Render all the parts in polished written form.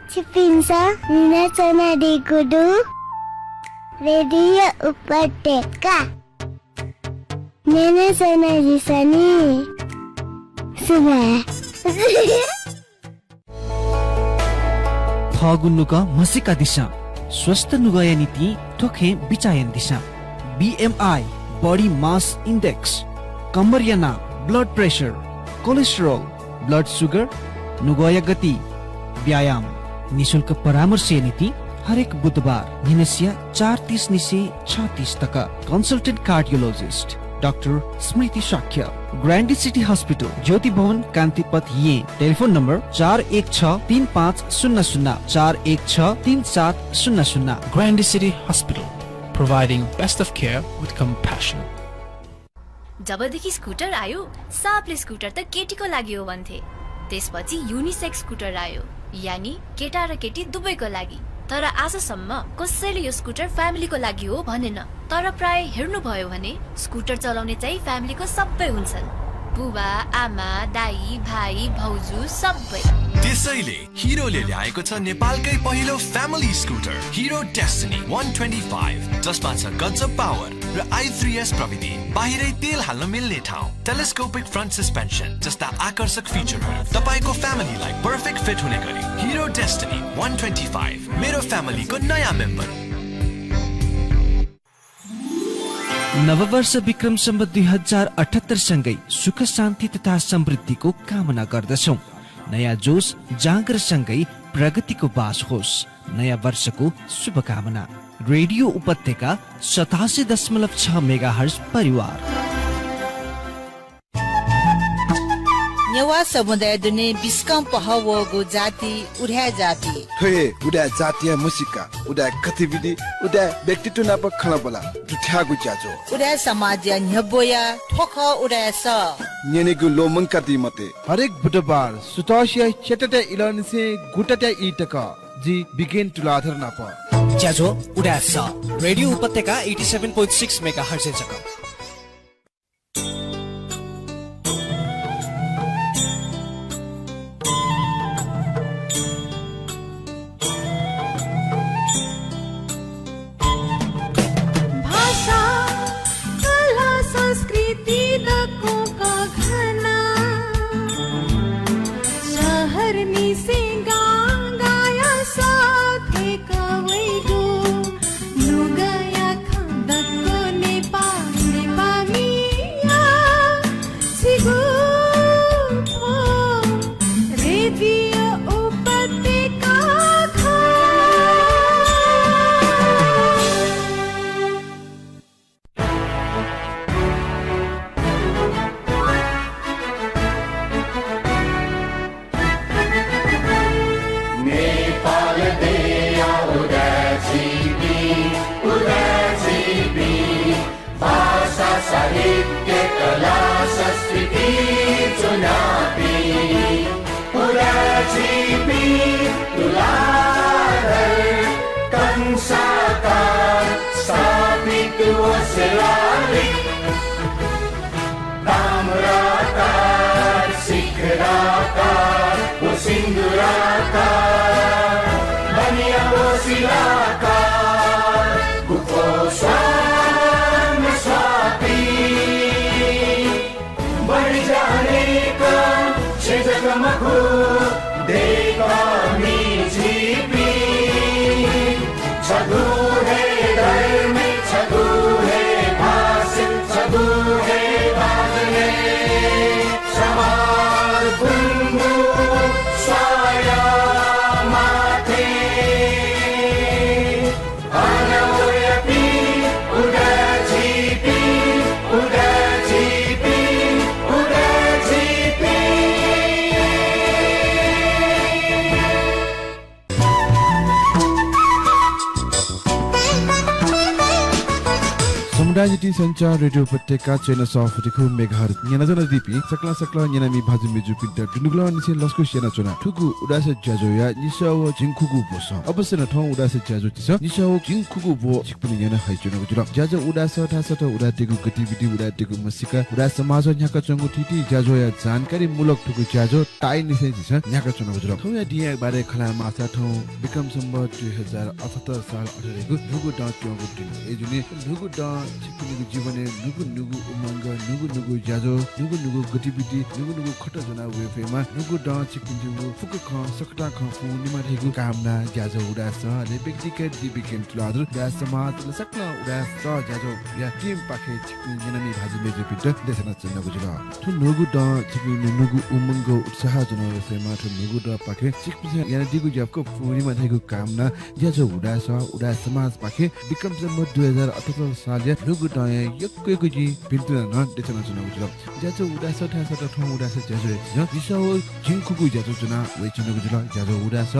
छिपिन्छ निनाचना डेगुडु radio उपत्यका निनाचना जिसनी सुबह थगुन्नुका मसिका दिशा स्वस्थ नुगया नीति ठोखे बिचायन दिशा BMI बॉडी मास इंडेक्स कमरियाना blood pressure cholesterol blood sugar नुगया गति व्यायाम निशुल्क परामर्श नीति हरेक बुधबार निनसिया 4:30 निसे 6:30 तक कंसल्टेंट कार्डियोलॉजिस्ट डॉक्टर स्मृति शाक्य ग्रैंड सिटी हॉस्पिटल ज्योति भवन कांतिपथ ये telephone number 41635000 41634700 Grand City Hospital, providing best of care with compassion. जबदेखि स्कुटर आयो सापले स्कुटर त केटीको लागि हो भन्थे। त्यसपछि युनिसेक्स स्कुटर आयो, यानी केटा र केटी दुवैको लागि। तर आजसम्म कसैले यो स्कुटर फ्यामिलीको लागि हो भनेन। तर प्राय हेर्नु भयो भने स्कुटर चलाउने चाहिँ फ्यामिलीको सबै हुन्छन्, बुबा आमा दाई भाइ भाउजू सबै। त्यसैले हिरोले ल्याएको छ नेपालकै पहिलो फ्यामिली स्कुटर हिरो डेस्टिनी 125, जसमा छ गजब पावर र i3s प्रविधि, बाहिरै तेल हाल्न मिल्ने ठाउँ, टेलिस्कोपिक फ्रन्ट सस्पेन्सन जस्ता आकर्षक फिचरहरू तपाईको फ्यामिलीलाई पर्फेक्ट फिट हुने गरी। हिरो डेस्टिनी 125 मेरो फ्यामिलीको नयाँ मेम्बर। नववर्ष विक्रम सम्वत 2078 सँगै सुख शान्ति तथा समृद्धिको कामना गर्दछौं। नयाँ जोश जाँगर सँगै प्रगतिको बास होस्। नयाँ वर्षको शुभकामना। रेडियो उपत्यका 87.6 मेगाहर्ज परिवार। नेवा समुदाय दुने बिस्कम पहवगो जाति उड्या जाति थोए उडा जातीय मुसिका उडा गतिविधि उडा व्यक्तित्व नाप खलबला दुठ्यागु चाचो उड्या समाज न्यबोया ठोख उड्या स नेनेगु लोमंका दिमते हरेक बुधबार सुतासिया चेटटे इलनसे गुटटे इटक जी बिगिन तुलाधर नाप ज्याजो उडा स रेडियो उपत्यका 87.6 मेगाहर्ज जक। नेपाल समुदाय संचार रेडियो उपत्यका चैनल सफटिको मेगाहरु न्याना जना दिपी सकला सकला न्यानामी भाजु मेजु पिन्टर दुनुगला निसे लस्को सेना चना ठुकु उडास ज्याजोया निसाव जिङखुगु बोस अवश्य न ठौ उडास ज्याजो तिस निसाव जिङखुगु बो छिकपुनि न्याना हाइचुन गुजुल ज्याजो उडास थासट उडाटेको गतिविधि उडाटेको मसिका उडा समाज न्याका चंगु ठिटी ज्याजोया जानकारी मूलक ठुकु ज्याजो टाइ निसे तिस न्याका चुन गुजुल ठौया दिया बारे खला माथा ठौ विक्रम सम्बत 2078 साल अठरेको नुगु ड क्योगु दिन एजुने नुगु ड छिकपुनिको जीवने नुगु उमंग नुगु ज्याजो नुगु गतिविधि नुगु खट जना वेफेमा नुगु ड छिकपुनिको फुक ख सकटा ख फु निमाठेको कामना ज्याजो उडास ले व्यक्तिगत दिबिकेन तुलादु या समाज ल सकला उडास ज्याजो या टिम पाखे छिकपुनि जनमी भाजु मेजु पिट देशना चन्नको जुल थु नुगु ड छिकपुनि नुगु उमंग उत्साह जना वेफेमा थु नुगु ड पाखे छिकपुनि या दिगु ज्याको फु निमाठेको कामना ज्याजो उडास समाज पाखे विक्रम सम्बत 2078 साल नुगु ड यक्केको जी पिन्टु न देशना चन्नको जुल ज्याजो उडास थासट ठौ उडास ज्याजो दिसो जिङखुगु ज्याजो जना वेचिनको जुल ज्याजो उडास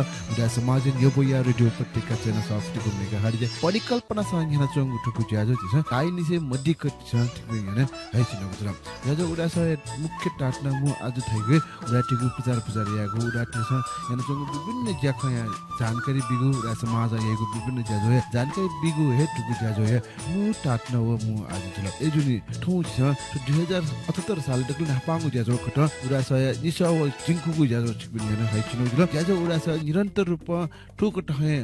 समाज योबोया रेडियो उपत्यका चैनल सफ्टको मेगा हाडिजे परिकल्पना संज्ञा चंगु ठुकु ज्याजो दिस ताइ निसे मध्यक छ ठिकै हैन हाइचिनको जुल ज्याजो उडास मुख्य टाट्न मु आज थैगे उडाटिको पुजार यागु उडाटिस याना चंगु विभिन्न ज्याखया जानकारी बिगु उडा समाज यागु विभिन्न ज्याजो जानकारी बिगु हे ठुकु ज्याजो मु टाट्न व मु आज जुल एजुनी ठौ छ 2078 साल देखि नापाङु ज्याजो खट उडास निसो जिङखुगु ज्याजो छिकबिन हैन हाइचिनको जुल ज्याजो उडास निरन्तर रूप ठुक टहे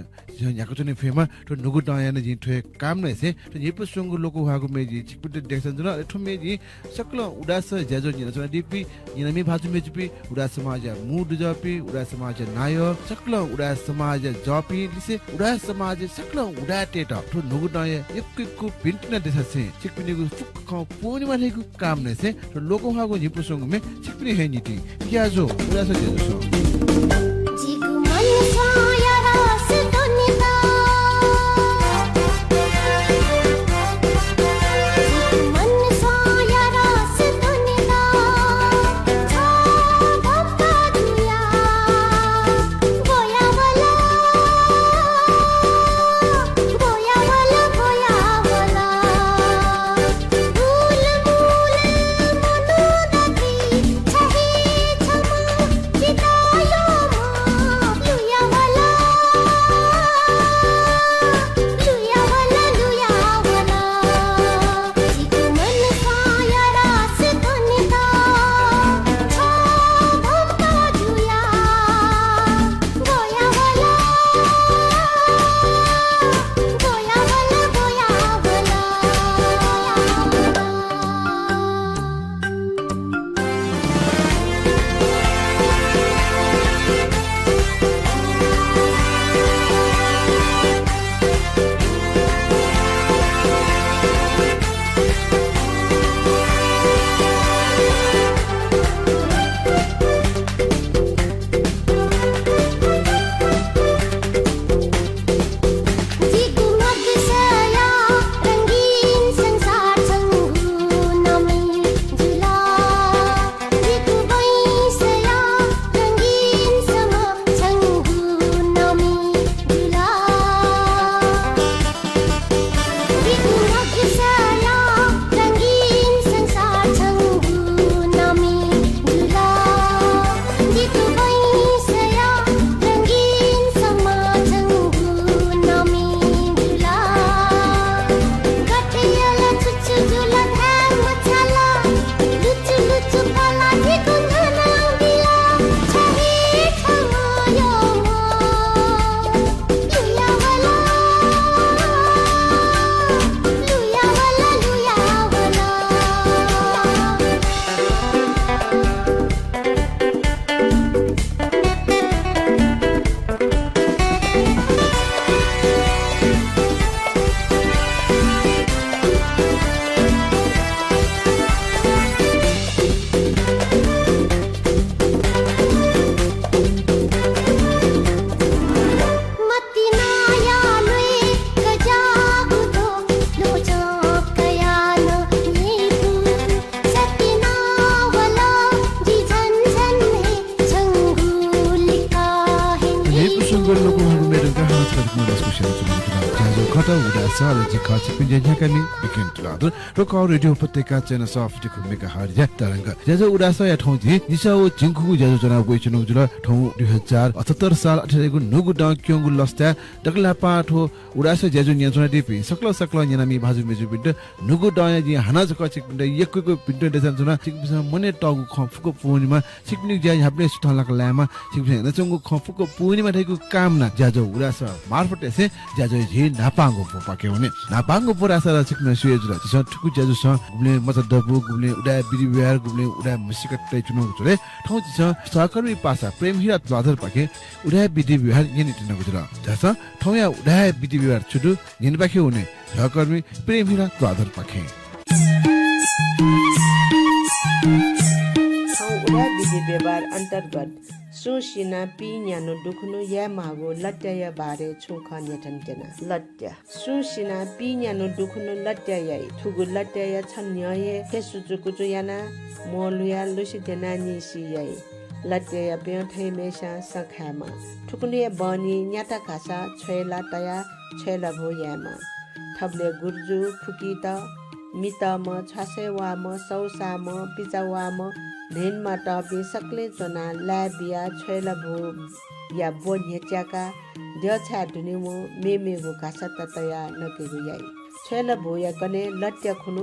याको चने फेमा तो नुगु टायाने जि ठे काम नै से तो येप संगु लोको हागु मेजि छिकपिट देखसन जुल एठो मेजि सकल उडास ज्याजो निन चना दिपि निनमी भाजु मेजपि उडास समाज मुड जपि उडास समाज नाय सकल उडास समाज जपि लिसे उडास समाज सकल उडाटे त तो नुगु टाय एकको पिन्टिना देससे छिकपिनिगु फुक ख पोनि मानेगु काम नै से तो लोको हागु येप संगु मे छिकपिनि हे निति ज्याजो उडास ज्याजो जिगु मन साया रास दुनिया मन साया रास दुनिया छा बप्पा दिया बोया वाला भूल मनोदती छही छमा चितायो लुया वाला जिगु मन साया रास दुनिया छा बप्पा दिया बोया वाला जिगु मग सया रंगीन संसार संगु नमी जुला जिगु वै सया रंगीन समा संगु नमी जुला जिगु मग सया रंगीन संसार संगु नमी जुला जिगु वै सया रंगीन समा संगु नमी जुला कटियाला चुचु जुला धाम छला लुचु लुचु पाला जिगु नाना दिला छही छमायो लुया वाला मति नाया लुई गजागु दो लोचा कयान येपु सतिना वाला जी झन झन है संगु लिखा है येप संगु लोको हागु मेरु का हास करनु लस्को सेना चन्नको जुल ज्याजो खटा उडासा जे खाछि पिन्जे झकामी बिकिन तुलादर रोका रेडियो उपत्यका चैनल सफ्ट को मेगा हर या तरंग जेजो उडासा या ठौ जी निसाओ जिंखु जेजो जना गोइचनो जुल ठौ 2078 साल 18 गु नुगु डाउ क्योंगु लस्ता डकला पाठो उडासा जेजो नियन्त्रण दिपि सकल सकल न्यामी भाजु मेजु बिन्द नुगु डाउ जी हाना जक चिक बिन्द यक्कुको बिन्द देसन जुना चिक बिस मने टगु खफुको पूर्णिमा चिकनि ज्या हाप्ले सुथलाक लामा चिक बिस नचंगु खफुको पूर्णिमा थैगु कामना जेजो उडासा मार्फत एसे जेजो झि नापांगो पोपाके हुने नापांगो पोरासा चिकन सुएजुला छ ठुकु जेजो छ गुले मत दबु गुले उडा बिरिव्यार गुले उडा मसिकट तै चुनो जुले ठौ छ सहकर्मी पासा प्रेम हिरा द्वादर पाके उडा बिदि विहार यनि तिन गुजुला जस ठौया उडा बिदि विहार छुडु यनि पाके हुने सहकर्मी प्रेम हिरा द्वादर पाके उडा बिदि व्यवहार अन्तर्गत सुसिना पिन्यानो दुखनु या मागो लट्याय बारे छुख न्यठन्टेना लट्या सुसिना पिन्यानो दुखनु लट्याय थुगु लट्याय छन्यय हेसुजुकुजु याना मोलुया लुसितेना निसिय लट्याय पेठै मेसा सखामा ठुकुने बनी न्याटा खासा छैला तया छैला भोयामा थबले गुर्जु फुकित मितम छसेवाम सौसाम पिचावाम धेनमा टपी सक्ले चना लाबिया छैला भो या बोन्हेच्याका द्यछा धुनिमो मेमेगो कासा ततया नकेगु याई छैला भो या कने लट्या खुनु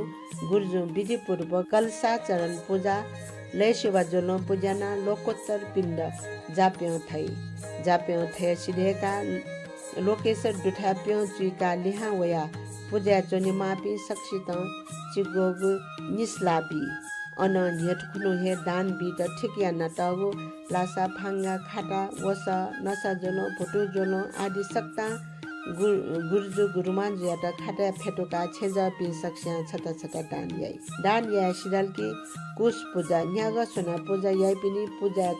गुर्जु विधि पूर्व कलसा चरण पूजा लेशिवा जोलो पूजना लोकोत्तर पिण्ड जाप्यौ थै सिधेका लोकेश्वर दुठाप्यौ चुइका लिहा वया पूजा चोनि मापी सक्षित चिगोगु निस्लाबी अन न्यटकुनो हे दान बिट ठिकिया नटगु लासा फांगा खाटा वसा नसा जोलो फोटो जोलो आदि सक्ता गुर्जु गुरुमान ज्याटा खाटा फेटोका छेजा पि सक्स्या छटा छटा दान याई सिदल की कुश पूजा न्याग सोना पूजा याई पिनी पूजा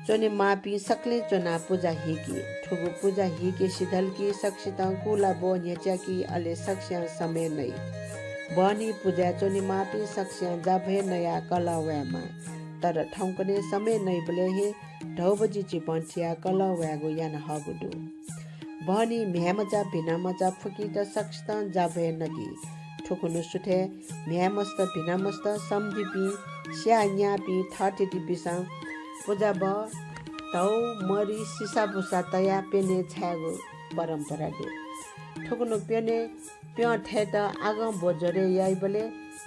चोनि मापी सकले चोना पूजा हिकी ठुगु पूजा हिकी सिदल की सक्सित कुला बो न्यचा की अले सक्स्या समय नै बनी पूजा चोनि मापी सक्स्या जाभे नया कलाव्यामा तर ठाउँकने समय नै बले हे ढौबजी चिपन्थिया कलाव्यागो यान हगुडु बनी म्यामजा भिनामजा फुकी त सक्स्त जाभे नगी ठुकुनु सुठे म्यामस्त भिनामस्त समदिपी स्या न्यापी थर्टी पिसा पूजा ब तौ मरी सिसा बुसा तया पेने छागो परम्परा दे ठुकुनु पेने प्य ठेट आगम बोजरे याई बले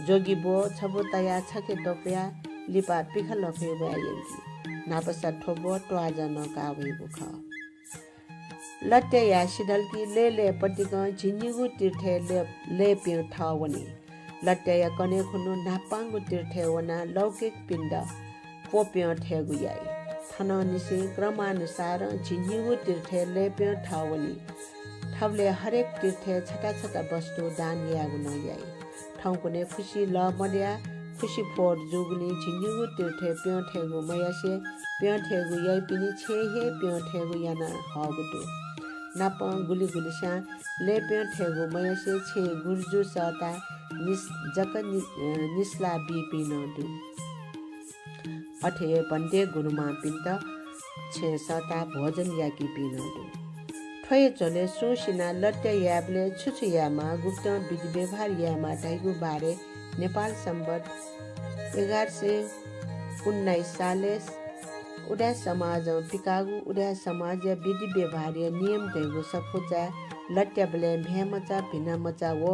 जोगी बो छबो तया छके दोपया लिपा पिखल लफे बयायंगी नापसा ठोबो टवाजन कावे बुख लट्टे या सिदल की ले पटिक झिनिगु तीर्थे ले पिउ ठावनी लट्टे या कने खुनु नापांगु तीर्थे वना लौकिक पिण्ड पोप्य ठेगु याई थन निसे क्रमानुसार झिनिगु तीर्थे ले पिउ ठावनी ठबले हरेक तीर्थे छटा छटा वस्तु दान यागु न याई ठाउँकुने खुसी ल मड्या खुसी फोर जुगुनी झिनिगु तीर्थे पिउ ठेगु मयासे पिउ ठेगु याई पिनी छे हे पिउ ठेगु याना हगुटु नाप गुली गुलिसा लेप्यो ठेगु मयसे छे गुर्जु सता निस्ला बिपिन दु अठे पन्ते गुरुमा पिन्त छे सता भोजन याकी पिन दु ठय चले सुसिना लट्टे याबले छुछुयामा गुप्त विधि व्यवहार यामा ढाइगु बारे नेपाल सम्बत 1119 साले उडा समाज पिकागु उडा समाज विधि व्यवहार नियम दैगु सफुजा लट्याबले भ्यामचा भिनामचा वो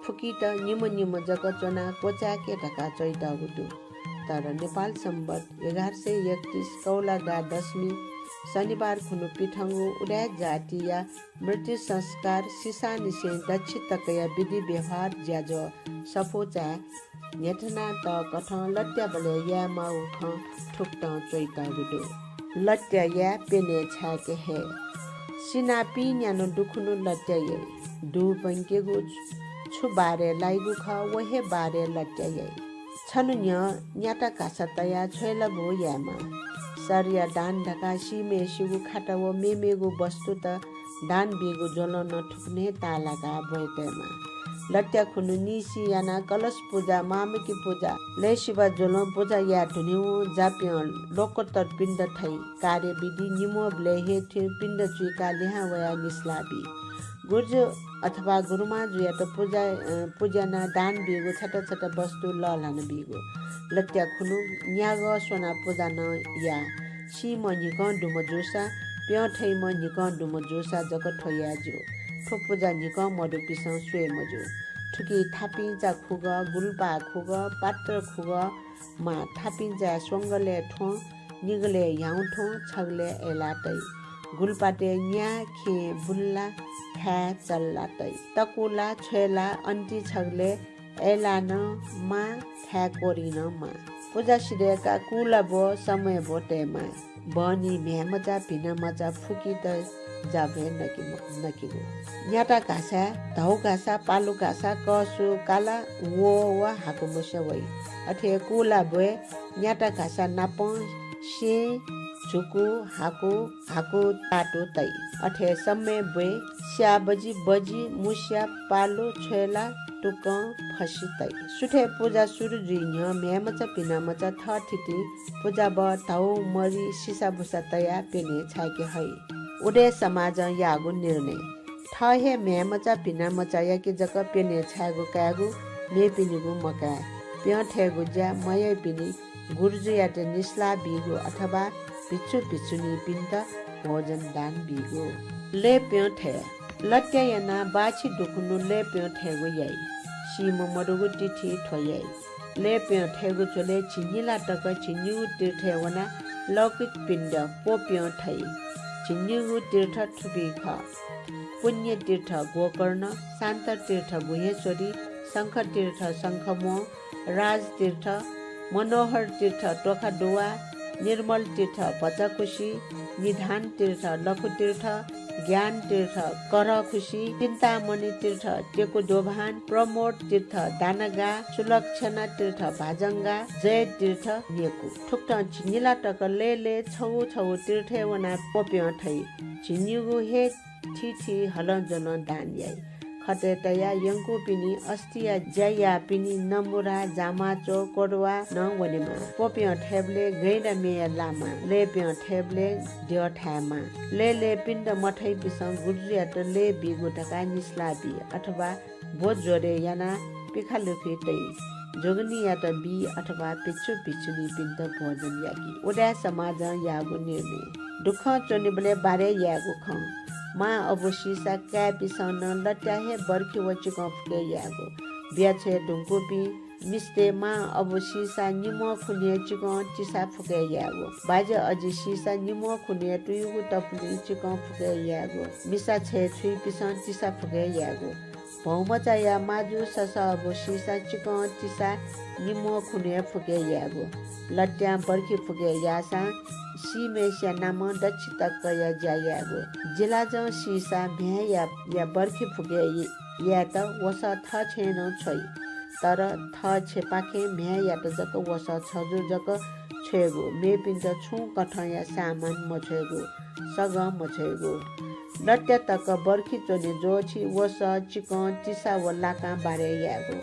फुकिट निम जग चना कोचा के ढका चैता गुदु तर नेपाल सम्बत 1131 कौलागा दशमी शनिबार खुनु पिठंगु उडा जातिया मृत्यु संस्कार सिसा निसे दक्षितकया विधि व्यवहार ज्याजो सफुजा नेठना त कथ लट्याबले या माउ ख ठुक्ट चैता गुदु लट्या या पेने छाके हे सिना पिन्यानो दुखुनु लट्या ये दु पंकेगु छु बारे लाइगु ख वहे बारे लट्या ये छनु न्याटा कासतया छैला भो यामा सरिया दान ढका सिमे सिगु खाटावो मेमेगु वस्तु त दान बेगु जलन ठुक्ने तालाका भएतेमा लट्या खुनु निसी याना कलश पूजा मामकी पूजा ले शिवा जोलो पूजा या धुनिउ जाप्य लोकोत्तर पिण्ड थै कार्य विधि निमो ब्लेहे थे पिण्ड चुका लेहा वया निस्लाबी गुर्जो अथवा गुरुमा जुया त पूजन दान बिगो छोटा छोटा वस्तु लान बिगो लत्या खुनु न्याग सोना पूजन या सी मनिक डुम जोसा प्य ठै मनिक डुम जोसा जक ठया जो ठो पूजा निक मडु पिसौ स्वे मजु ठुकी थापिजा खुग गुल्पा खुग पात्र खुग मा थापिजा सोंगले ठो निगले याउ ठो छगले एलातै गुल्पाटे न्या खे बुल्ला खा चल्लातै तकुला छेला अन्ती छगले एलान मा खा कोरिन मा पूजा सिरेका कुला बो समय बोटेमा बनी म्यामजा भिन मजा फुकी त जाबे नकिगो न्याटा घाँसा धौ घाँसा पालु घाँसा कसु काला वो वा हाको मुसे वै अथे कुला बोए न्याटा घाँसा नाप से झुकु हाको टाटो तै अथे समय बोए स्या बजी मुस्या पालो छेला टुक फसी तै सुठे पूजा सुरु रिन्ह म्यामचा पिनामचा थ थिति पूजा ब धौ मरी सिसा भुसा तया पेने छाके है उडे समाज यागु निर्णय ठहे म्यामचा पिनामचा याके जक पेने छागु कागु मे पिनिगु मका प्य ठेगु ज्या मय पिनि गुर्जु याते निस्ला बिगु अथवा पिछुनी पिन्त भोजन दान बिगु ले प्य ठे लट्या याना बाछि दुखुनु ले प्य ठेगु याई सिम मडुगु तिथि ठोयाई ले प्य ठेगु चले छिनिला टक छिन्यु तीर्थवना लौकिक पिण्ड पो प्य ठै छिन्यु तीर्थ ठुबी ख पुण्य तीर्थ गोकर्ण शान्त तीर्थ गुहेश्वरी शङ्ख तीर्थ शङ्खमो राज तीर्थ मनोहर तीर्थ टोखा डोवा निर्मल तीर्थ भचाखुसी निधान तीर्थ लखु तीर्थ ज्ञान तीर्थ कर खुसी चिन्तामणि तीर्थ टेको दोभान प्रमोद तीर्थ दानगा सुलक्षणा तीर्थ भाजंगा जय तीर्थ नेकु ठुक्ट छिनिला टक ले छौ तीर्थ वना पोप्य ठै छिन्युगु हे थि हलन जन दान याई खते तया यंकु पिनी अस्तिया जया पिनी नमुरा जामाचो कोडवा न वनेमा पोप्य ठेबले गैडा मेया लामा ले प्य ठेबले ड्य ठामा ले पिण्ड मठै पिसं गुर्जिया त ले बिगु ढका निस्लाबी अथवा बोध जोरे याना पिखालुफी तै जोगनी या त बी अथवा पिछुनी पिण्ड भोजन याकी उडा समाज यागु निर्णय दुख चोनिबले बारे यागु ख मा अबोशीसा क्या पिसन लट्याहे बर्खी वचिक फुके यागो ब्याछे ढुङ्कुपी मिस्ते मा अबोशीसा निमो खुने चिक चिसा फुके यागो बाजे अझी सीसा निमो खुने टुयुगु टपली चिक फुके यागो मिसा छे छुई पिसन चिसा फुके यागो भौमचा या माजु ससा अबोशीसा चिक चिसा निमो खुने फुके यागो लट्या बर्खी फुके यासा सीमेस्या नाम दक्षि तक या जायागो जिला ज सीसा भ्या या बर्खी फुके या त वस थ छैन छोइ तर थ छेपाखे भ्या या त जक वस छजु जक छेगो मे पिन्छ छु कठ या सामान मछेगो सग मछेगो लट्या तक बर्खी चोने जोछि वस चिक चिसा वलाका बारे यागो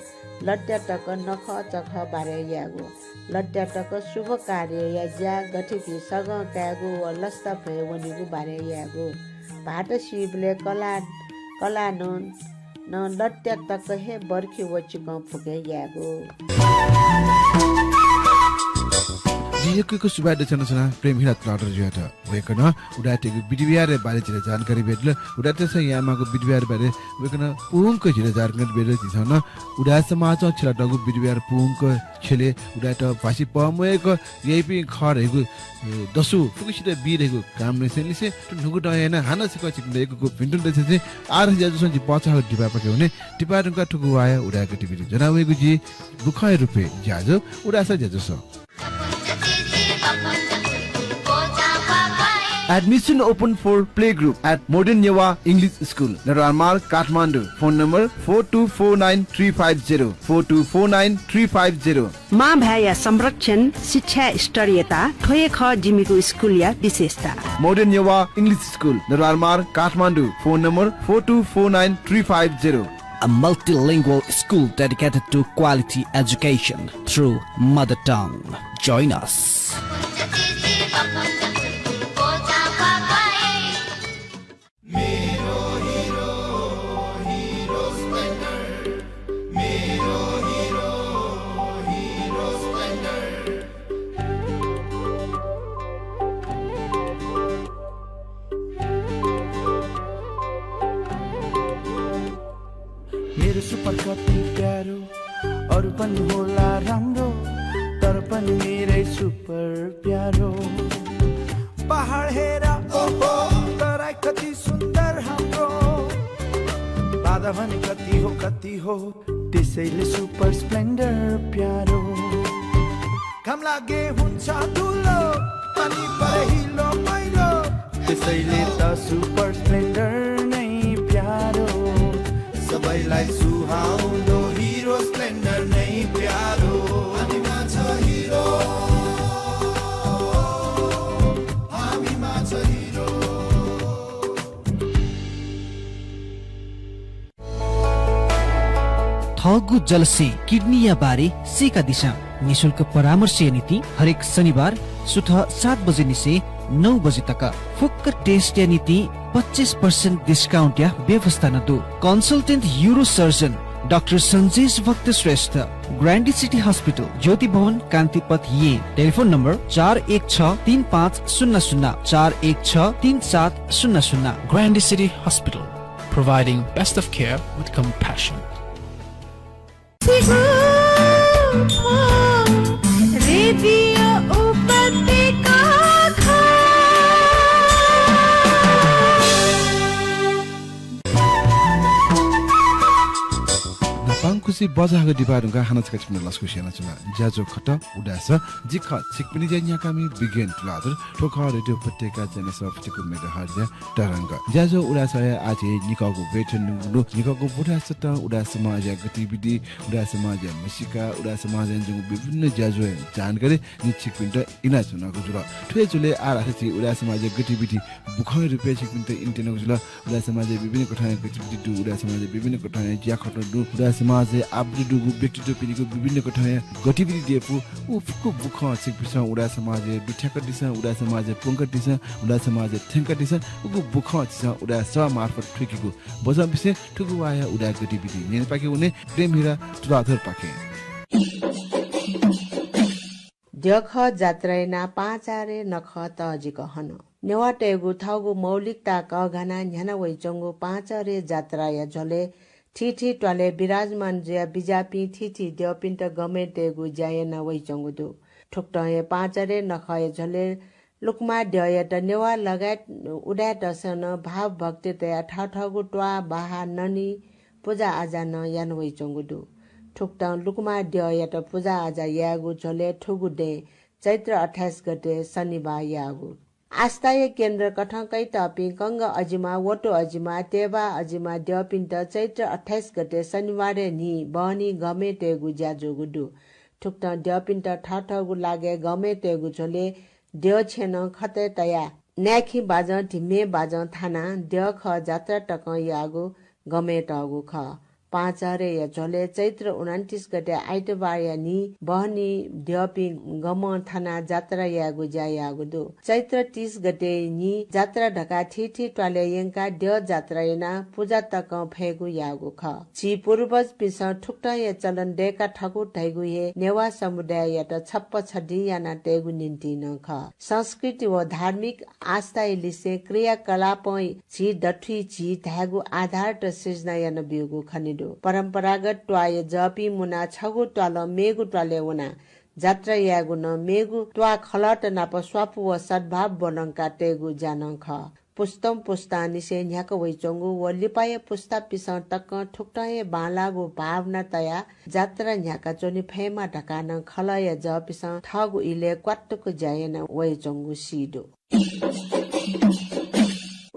लट्या तक नख चख बारे यागो लट्या टक शुभ कार्य या ज्या गठिकी सग क्यागो व लस्ता भए वनिगु बारे यागो भाट शिवले कला न लट्या तक हे बर्खी वचिक फुके यागो जियको सुबाद चनसना प्रेम हिरा क्लाउडर जुयाट वेकन उडाटेको बिडिबियार बारे चिरा जानकारी भेटल उडाटे छ यामाको बिडिबियार बारे वेकन पुङको चिरा जानकारी भेटल दिसन उडा समाज छिराटको बिडिबियार पुङको छले उडाट भाषी पमएको यही खरेको दसु फुकिसित बिरेको काम नसेलिसे नुगु डयना हानसेको चिकनेको पिन्टुन देसे आर ज्याजुसन जि पछा दिबा पके हुने टिपारुका ठुगु आया उडाको टिबि जनावेको जि बुखाय रुपे ज्याजो उडासा ज्याजुस Admission open for playgroup at Modern Yewa English School, Naramar, Kathmandu. Phone number 4249350 4249350. माँ भ्याया संरक्षण शिक्षा स्तरीयता ठोये ख जिमीको स्कुल या विशेषता Modern Yewa English School, Naramar, Kathmandu. Phone number 4249350. A multilingual school dedicated to quality education through mother tongue. Join us. मेरो super कति प्यारो अरू पनि होला राम्रो तर पनि मेरै सुपर प्यारो पहाड हेर तराई कति सुन्दर हाम्रो बाधा भने कति हो त्यसैले सुपर स्प्लेन्डर प्यारो घाम लागे हुन्छ धुलो पानी परे हिलो पहिरो त्यसैले त सुपर स्प्लेन्डर नै प्यारो सबैलाई सुहाउँदो हिरो स्प्लेन्डर नै प्यारो हामीमा छ हिरो हामीमा छ हिरो थगु जलसे किडनी या बारे सेका दिशा निशुल्क परामर्श नीति हरेक शनिबार सुबह 7 बजे निसे 9 बजे तक फुक्क टेस्ट या नीति 25% डिस्काउंट या व्यवस्था न दो consultant euro surgeon doctor Sanjesh भक्त श्रेष्ठ ग्रैंडी सिटी हॉस्पिटल ज्योति भवन कांतिपथ ये telephone number 41635000 41633700 Grandy City Hospital, providing best of care with compassion. Radio उपत्यका पाङकुसी बजाको डिपारुङका हानचका छिप्न लस्कु सेना चुला ज्याजो खट उडास जिख छिकपिनी ज्या कामी बिगेन तुलादर ठोख रेडियो उपत्यका जनेस फटिको मेगाहर्ज तरंग ज्याजो उडास आज निकाको वेतन नुगु निकाको बुढा सत उडा समाज गतिविधि उडा समाज मसिका उडा समाज जङ विभिन्न ज्याजो जानकारी निछिकपिन त इना चुनाको जुल ठुए जुले आराथि उडा समाज गतिविधि बुखै रुपे छिकपिन त इन्टेनको जुल उडा समाज विभिन्न कठाय गतिविधि दु उडा समाज विभिन्न कठाय ज्या खट दु उडा समाज आब्दुगु व्यक्तित्व पिनिको विभिन्न कठाय गतिविधि दिएपु उफको बुख छिकपिस उडा समाज दुठ्याक दिस उडा समाज पुंक दिस उडा समाज थेंक दिस उगु बुख छ उडा स मार्फत ठुकीको बजा बिसे ठुगु आया उडा गतिविधि नेन पाके उने प्रेम हिरा तुलाधर पाके देख जात्रैना पाचारे नख तजिक हन नेवाटेगु थागु मौलिकता कघना न्याना वैचंगु पाचारे जात्राया झले ठिठी टले विराजमान ज्या बिजापी ठिठी देवपिन्ट गमेटेगु ज्यायना वैचंगु ठुक्टय पाचारे नखय झले लुकमा ड्य त नेवा लगायत उडा टसन भाव भक्ति तया ठाठगु ट्वा बाहा ननी पूजा आजा न यान वैचंगु ठुक्ट लुकमा ड्य त पूजा आजा यागु झले ठुगु दे चैत्र 28 गते शनिबार यागु आस्थाय केन्द्र कठकै टपी कंग अजिमा वटो अजिमा तेवा अजिमा ड्यपिन्ट चैत्र 28 गते शनिबार नि बहनी गमे तेगु ज्याजोगु दु ठुक्ट ड्यपिन्ट ठाठगु लागे गमे तेगु झोले ड्य छेन खते तया न्याखी बाज ढिमे बाज थाना ड्य ख जात्रा टक यागु गमे टगु ख पाँचरे या झोले चैत्र 29 गते आइतबार या नि बहनी ड्यपी गम थाना जात्रा यागु ज्या यागु दु चैत्र 30 गते नि जात्रा ढका ठिठी टले यंका ड्य जात्रा यना पूजा तक फेगु यागु ख छि पूर्वज पिस ठुक्ट या चलन डेका ठगु धैगु हे नेवा समुदाय या त छप्प छडी याना तेगु निन्ति न ख संस्कृति व धार्मिक आस्था लिसे क्रियाकलाप छि दठी छि धागु आधार त सृजना याना बिगु खनिदु परम्परागत ट्वाय जपी मुना छगु ट्वाल मेगु ट्वाले उना जात्रा यागु न मेगु ट्वा खलट नाप स्वापु व सद्भाव बनंका तेगु जानङ ख पुस्तम पुस्तानी से न्याक वैचंगु व लिपाय पुस्ता पिस टक ठुक्टय बालागु भावना तया जात्रा न्याका चोनी फेमा ढकान खलय ज पिस ठगु इले क्वाट्टको जायना वैचंगु सिदो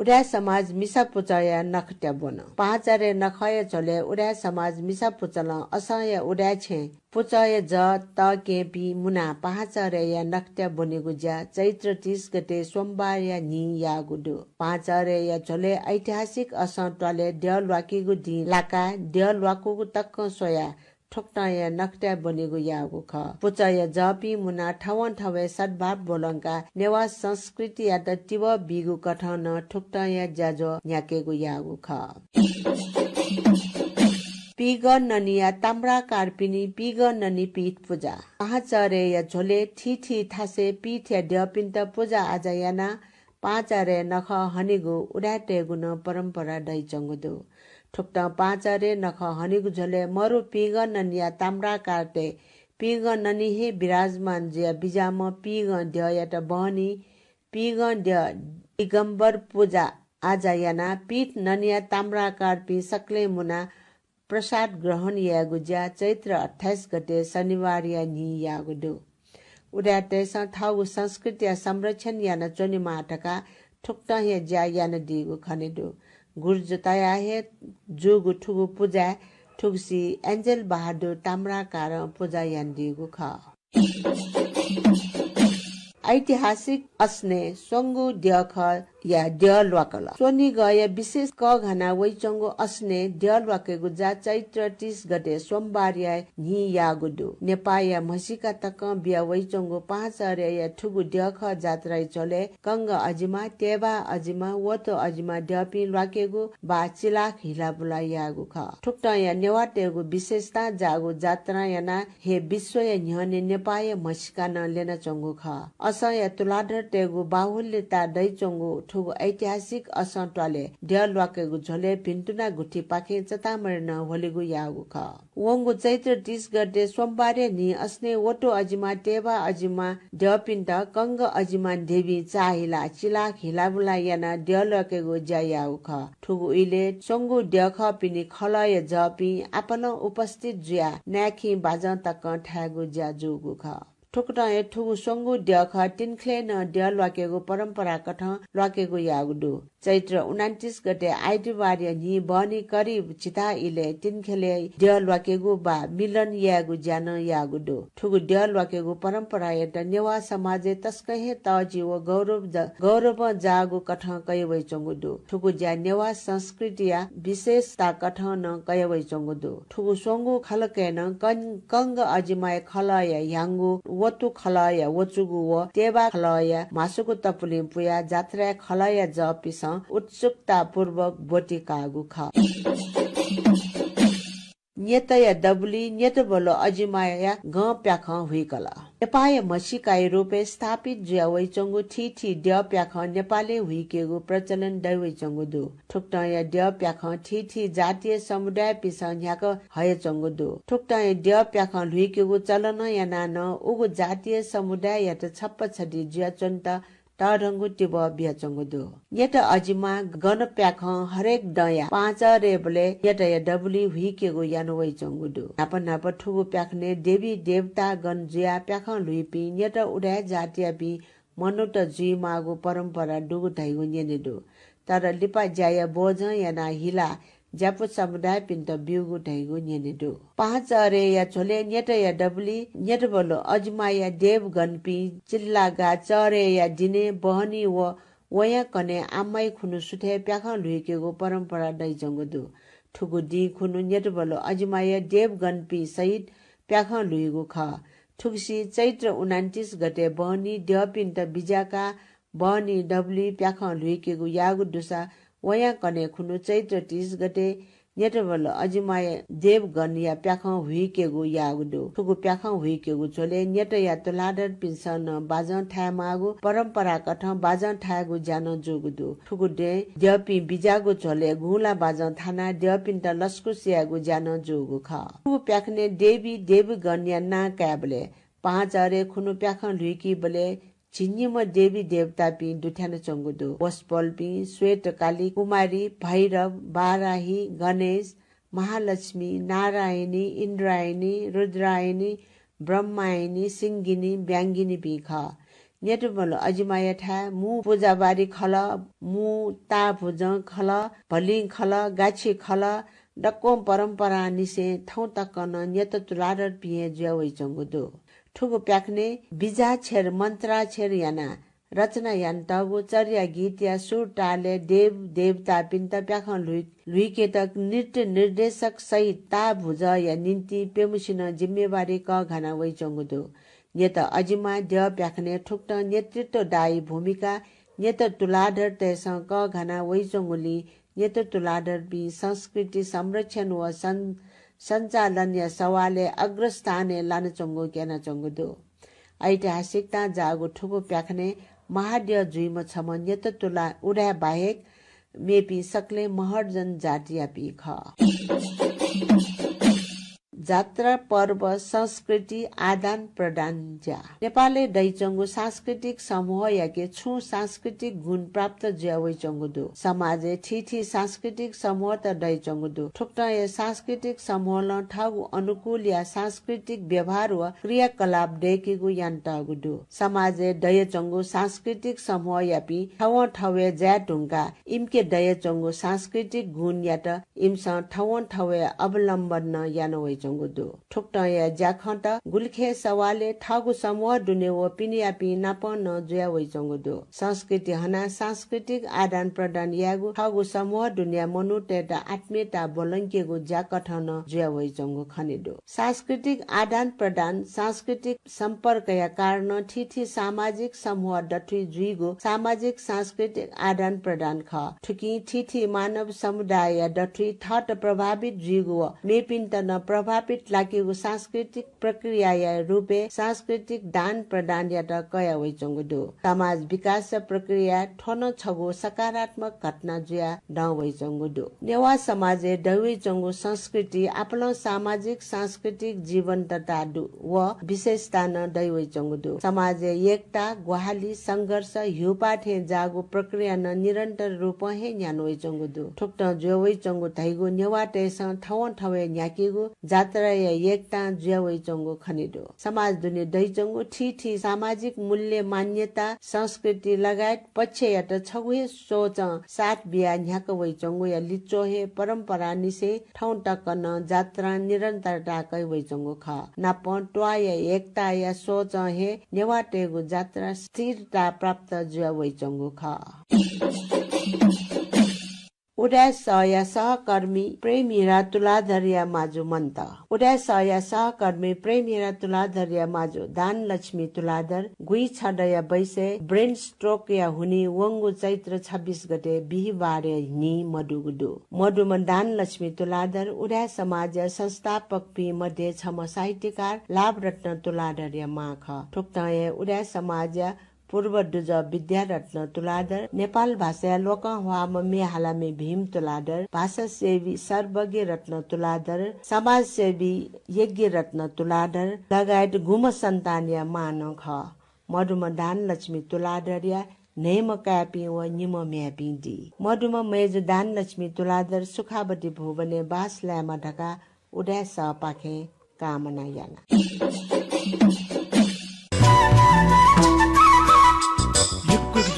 उडा समाज मिसा पुचया नखट्या बन पाँचरे नखय झले उडा समाज मिसा पुचल असय उडा छे पुचय ज त के पी मुना पाँचरे या नखट्या बनेगु ज्या चैत्र 30 गते सोमबार या नि यागु दु पाँचरे या झले ऐतिहासिक असं टले ड्यल वाकीगु दि लाका ड्यल वाकुगु तक्क सोया ठोक्टाय नखट्या बनेगु यागु ख पुचय जपी मुना ठवन ठवे सद्भाव बोलंका नेवा संस्कृति या त टिव बिगु कठन ठोक्टाय ज्याजो न्याकेगु यागु ख पिग ननिया ताम्रा कार्पिनी पिग ननी पीठ पूजा पाँचरे या झोले ठिठी थासे पीठ या ड्यपिन्त पूजा आजा याना पाँचरे नख हनिगु उडाटे गुन परम्परा दै चंगुदु ठुक्टा पाँचरे नख हनिगु झले मरु पिग ननिया ताम्रा काटे पिग ननी हे विराजमान जिया बिजाम पिग ड्ययट बहनी पिग ड्य दिगम्बर पूजा आजा याना पीठ ननिया ताम्रा कार्पी सक्ले मुना प्रसाद ग्रहण यागु ज्या चैत्र 28 गते शनिबार या नि यागुदु उडाटे थाउ संस्कृति संरक्षण याना चोनी माटका ठुक्टा हे ज्या याना दिगु खनेदु गुर्जताया हे जुगु ठुगु पूजा ठुगसी एन्जल बहादुर ताम्रा कार पूजा यान दिगु ख ऐतिहासिक अस्ने सोंगु ड्यख या ड्यलवाकला सोनी गए विशेष क घना वैचंगु अस्ने ड्यलवाकेगु जा चैत्र 30 गते सोमबार या नि यागुदु नेपाया मसिका तक बिया वैचंगु 5 अरे या ठुगु ड्यख जात्रा चले कंग अजिमा तेबा अजिमा वतो अजिमा ड्यपि लवाकेगु बा चिलाख हिला बुला यागु ख ठुक्टा या नेवाटेगु विशेषता जागु जात्रा याना हे विश्व या न्हने नेपाया मसिका न लेना चंगु ख असय तुलाधर तेगु बाहुल्यता दै चंगु ठुगु ऐतिहासिक असंटवाले ड्यलवाकेगु झले पिन्तुना गुठी पाखे चतामर्न होलिगु यागु ख वंगु चैत्र 30 गते सोमबारे नि अस्ने वटो अजिमा टेबा अजिमा ड्यपिन्त कंग अजिमा देवी चाहिला चिला खिलाबुला याना ड्यलवाकेगु ज्यायाउ ख ठुगु इले संगु ड्यख पिनि खलय जपि आपन उपस्थित जुया नाखि बाजा तक ठ्यागु ज्याजुगु ख ठुक्टा ठुगु संगु ड्यख तिनख्ले न ड्यलवाकेगु परम्परा कठ लवाकेगु यागुदु चैत्र 29 गते आइतबार नि बनी करिब चिता इले तिनखेले ड्यलवाकेगु बा मिलन यागु ज्यान यागुदु ठुगु ड्यलवाकेगु परम्परा एट नेवा समाजे तस्कहे तजीव गौरव जागु कठ कयवै चंगुदु ठुगु ज्या नेवा संस्कृतिया विशेषता कठ न कयवै चंगुदु ठुगु संगु खलकेन कंग अजिमाय खलय यांगु वतु खलय वचुगु व तेबा खलय मासुगु तपुलिम पुया जात्रा खलय जपिस उत्सुकता पूर्वक बोटिकागु ख न्यतया दबुली न्यत बोलो अजिमाया ग प्याख हुइकला नेपाय मसिकाय रूपे स्थापित जुया वैचंगु ठीठी ड्य प्याख नेपाली हुइकेगु प्रचलन दै वैचंगु दु ठुक्टाया ड्य प्याख ठीठी जातीय समुदाय पिस न्याक हय चंगु दु ठुक्टाया ड्य प्याख हुइकेगु चलन याना न उगु जातीय समुदाय यात छप्प छडी जुया चन्त तारंगु टिब बिया चंगुदु यत अजिमा गन प्याख हरेक दया 5 रेबले यत य डबली हुइकेगु यानो वै चंगुदु नाप ठुगु प्याखने देवी देवता गन जुया प्याख लुइपि यत उडाय जातीय बि मनोट जुइ मागु परम्परा दुगु धैगु नेनेदु तर लिपा जाय बोझ याना हिला ज्यापु समुदाय पिन्त बिउगु धैगु नेनेदु 5 अरे या छोले न्यट या डबली न्यट बोलो अजमाया देव गणपी चिल्ला गा चरे या दिने बहनी व वया कने आमाई खुनु सुथे प्याख लुइकेगु परम्परा दै जंगुदु ठुगु दि खुनु न्यट बोलो अजमाया देव गणपी सहित प्याख लुइगु ख ठुगसी चैत्र 29 गते बहनी ड्यपिन्त बिजाका बहनी डबली प्याख लुइकेगु यागु दुसा वया कने खुनु चैत्र 30 गते नेटबल अजिमाय देवगन या प्याख हुइकेगु यागुदु ठुगु प्याख हुइकेगु छोले नेट या तलाडर पिन्सन बाजन ठामागु परम्परा कठ बाजन ठागु जान जोगुदु ठुगु दे द्यपि बिजागु छोले गुला बाजन थाना द्यपिन त लस्कु सियागु जान जोगु ख ठुगु प्याखने देवी देवगन या ना काबले 5 अरे खुनु प्याख लुइकी बले छिन्यम देवी देवता पि दुठ्यान चंगुदु वस्पल पि श्वेत काली कुमारी भैरव बाराही गणेश महालक्ष्मी नारायणी इन्द्रायणी रुद्रायणी ब्रह्मायणी सिंगिनी ब्यांगिनी पि ख नेटबल अजिमाय ठा मु पूजाबारी खल मु ता भुज खल भलिङ खल गाछि खल डक्को परम्परा निसे थौ तकन नेत तुलार पिए ज्यावै चंगुदु ठुगु प्याख्ने बिजा छेर मन्त्रा छेर याना रचना यान तगु चर्या गीत या सुर टाले देव देवता पिन्त प्याख लुइके तक नृत्य निर्देशक सहित ता भुज या निन्ती पेमुसिन जिम्मेवारी क घना वै चंगुदु नेत अजिमा द प्याख्ने ठुक्ट नेतृत्व दायी भूमिका नेत तुलाधर तेस क घना वै चंगुली नेत तुलाधर बि संस्कृति संरक्षण व सञ्चालन या सवाले अग्रस्थाने लान चंगु केना चंगुदु ऐतिहासिकता जागु ठुगु प्याख्ने महाड्य जुइम छम नेत तुला उडा बाहेक मेपी सक्ले महर्जन जातिया पी ख जात्रा पर्व संस्कृति आदान प्रदान ज्या नेपालले दैचंगु सांस्कृतिक समूह याके छु सांस्कृतिक गुण प्राप्त ज्यावै चंगुदु समाजे ठिठी सांस्कृतिक समूह त दैचंगुदु ठुक्ट या सांस्कृतिक समूह ल ठाउ अनुकूल या सांस्कृतिक व्यवहार व क्रियाकलाप दैकिगु यान्टागुदु समाजे दैचंगु सांस्कृतिक समूह यापी ठाउ ठावे ज्या ढुंगा इमके दैचंगु सांस्कृतिक गुण या त इमसा ठाउ ठावे अवलम्बन यानवै ठुक्टया ज्याखन्ट गुल्खे सवाले ठागु समूह दुने व पिनियापी नापन जुया वैचंगुदो संस्कृति हना सांस्कृतिक आदान प्रदान यागु ठागु समूह दुनिया मनुतेटा आत्मीयता बोलंकेगु ज्याकठन जुया वैचंगु खनेदो सांस्कृतिक आदान प्रदान सांस्कृतिक सम्पर्क या कारण ठिठी सामाजिक समूह डठी जुइगु सामाजिक सांस्कृतिक आदान प्रदान ख ठुकी ठिठी मानव समुदाय या डठी थट प्रभावित जुइगु मेपिन तन प्रभावित लागेको सांस्कृतिक प्रक्रिया या रूपे सांस्कृतिक दान प्रदान या कया वैचंगुदो समाज विकास प्रक्रिया ठन छगो सकारात्मक घटना जुया ड वैचंगुदो नेवा समाजे दैवे चंगु संस्कृति आफ्नो सामाजिक सांस्कृतिक जीवन तथा व विशेषता न दैवे चंगुदो समाजे एकता ग्वाहाली संघर्ष हिउपाठे जागो प्रक्रिया न निरन्तर रूप हे न्यानो वैचंगुदो ठुक्ट जोवै चंगु थैगो नेवा तेस ठवन ठवे न्याकेगो जात्रा या एकता ज्यावै चंगो खनिदो समाज दुने दैचंगो ठिठी सामाजिक मूल्य मान्यता संस्कृति लगायत पक्ष या त छगुहे सोच साथ बिया न्याक वै चंगो या लिचो हे परम्परा निसे ठाउँ टकन जात्रा निरन्तरता कै वै चंगो ख नाप टवा या एकता या सोच हे नेवाटेगो जात्रा स्थिरता प्राप्त ज्यावै चंगो ख उडा सहया सहकर्मी प्रेमिरा तुलाधरिया माजु मन्त उडा सहया सहकर्मी प्रेमिरा तुलाधरिया माजु दान लक्ष्मी तुलाधर गुई छडया बैसे ब्रेन स्ट्रोक या हुनी वंगु चैत्र 26 गते बिहिबारे नि मडुगुदु मडुमा दान लक्ष्मी तुलाधर उडा समाज संस्थापक पी मध्ये छम साहित्यकार लाभ रत्न तुलाधरिया माख ठुक्तय उडा समाज पूर्व दुज विद्यारत्न तुलाधर नेपाल भाषा लोकहवाम मेहालामे भीम तुलाधर भाषा सेवी सर्वज्ञ रत्न तुलाधर समाज सेवी यज्ञ रत्न तुलाधर लगायत गुम सन्तानिया मान ख मधुमा दान लक्ष्मी तुलाधरिया नेम कापी व निम म्यापी दी मधुमा मेज दान लक्ष्मी तुलाधर सुखावती भुवने बास ल्यामा ढका उडा स पाखे कामना याना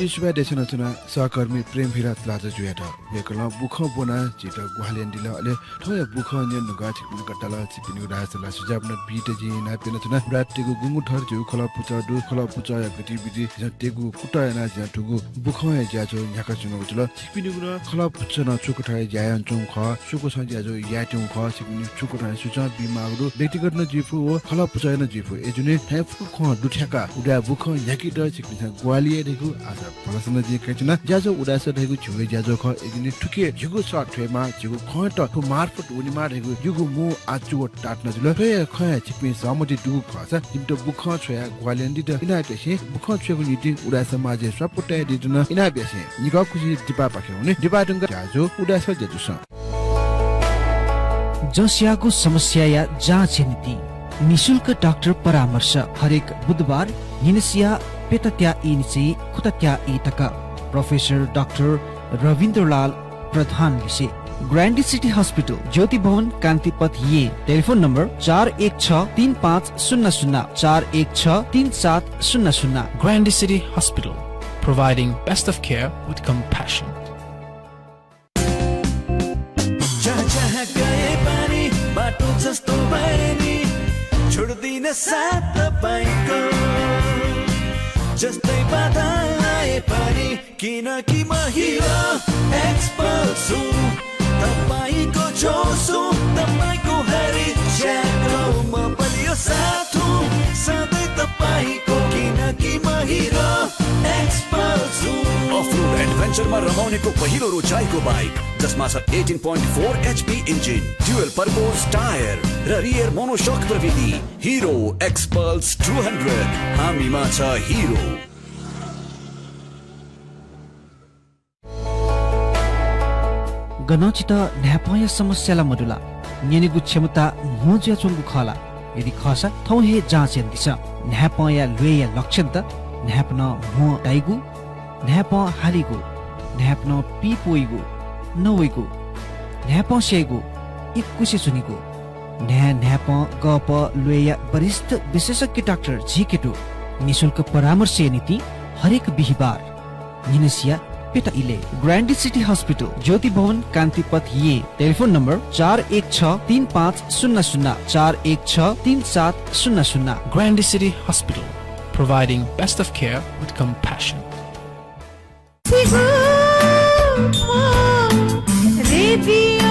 जिसुवा देशना चुना सहकर्मी प्रेम भिरा प्लाजा जुयाटा बेकला बुख बोना जिता गुहालियन दिला अले थया बुख न्यन नगा छिकन कटाला छिपिनु रासला सुजाब न बिटे जी ना पेन चुना रातको गुंगु थर जु खला पुचा दु खला पुचा या गतिविधि जतेगु कुटा ना ज्याटुगु बुख या ज्याजो न्याका चुना उचल छिपिनु न खला पुचा न चुकठाय ज्यायन चुङ ख सुको स ज्याजो याटुङ ख छिपिनु चुकठाय सुचा बिमागु व्यक्तिगत न जिफु व खला पुचा न जिफु एजुने थायफु ख दुठ्याका उडा बुख याकी द छिपिनु ग्वालिए देखु आसा फलसन जे कचना ज्याजो उडास रहेको छुवे ज्याजो ख एदिने ठुके जुगु सट थेमा जुगु खट ठु मार्फत उनी मारेको जुगु मु आचु टाट्न जुल फे खया छिपे समति दुगु खसा जिमतो बुख छया ग्वालेन्डी द इना पेसे बुख छेको नीति उडास माजे सपोटे दिदन इना बेसे निगा खुसी दिपा पाखे हुने दिपा दुंगा ज्याजो उडास ज्याजो स जसियाको समस्या या जाँच नीति निशुल्क डाक्टर परामर्श हरेक बुधबार निनसिया पेतत्या इनिचे खुतत्या इतका प्रोफेसर डाक्टर रविन्द्रलाल प्रधान विषय ग्रान्डी सिटी हॉस्पिटल ज्योति भवन कान्तिपथ ये telephone number 41635000 41633700 Grandi City Hospital, providing best of care with compassion. जहाँ गए पानी बाटो जस्तो भएनी छोड्दिन साथ तपाईँको जस्तै बाधा आए पनि किनकि म हिरो एक्सपर्ट छु तपाईँको जोसु तपाईँको हरेक च्याको म बलियो साथ हुँ सधैँ तपाईँको किनकि म हिरो एक्सपर्ट छु अफ-रोड एडभेन्चरमा रमाउनेको पहिलो रोचाइको बाइक जसमा छ 18.4 HP engine dual purpose tyre र रियर मोनोसक प्रविधि हिरो एक्सपल्स 200 हामीमा छ हिरो गनचित न्यापय समस्याला मडुला नेनेगु क्षमता मोज्या चोंगु खला यदि खसा थौ हे जाँचेन दिस न्यापय लुया लक्षण त न्यापन मो डाइगु न्याप हालिगु न्यापन पिपोइगु नवइगु न्याप सेगु इक्कुसे सुनिगु न्याप गप लुया वरिष्ठ विशेषज्ञ डाक्टर झिकेटु निशुल्क परामर्श नीति हरेक बिहिबार निनसिया पेटा इले ग्रान्डी सिटी हस्पिटल ज्योति भवन कान्तिपथ ये telephone number 416350 41633700 Grandy City Hospital, providing best of care with compassion. Radio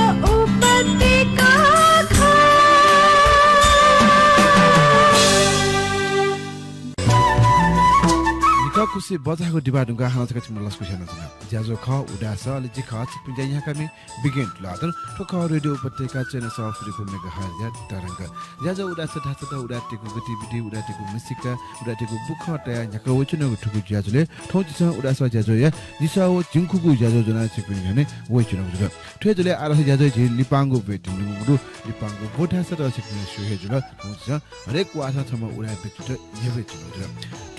उपत्यका कुसे बजाको डिबा ढुङ्गा हालका छिम लस्कु छैन छैन ज्याजो ख उडास अलि जि ख छिपिन जाइ यहाँ कमी बिगिन लादन ठोक रेडियो उपत्यका चैनल सफ्रीको मेगा हार्या तरंग ज्याजो उडास ढाचा त उडाटेको गतिविधि उडाटेको मुसिका उडाटेको बुख तया यहाँ वचन ठुकु ज्याजोले ठौचिस उडास ज्याजो या दिसाओ जिंखुगु ज्याजो जना छिपिन भने वचन जुल ठेजले आरस ज्याजो झि लिपांगु बेटिन गुडु लिपांगु बोठास र छिपिन सुहे जुल ठौचिस हरेक वासा छम उडा बेटिट नेबे जुल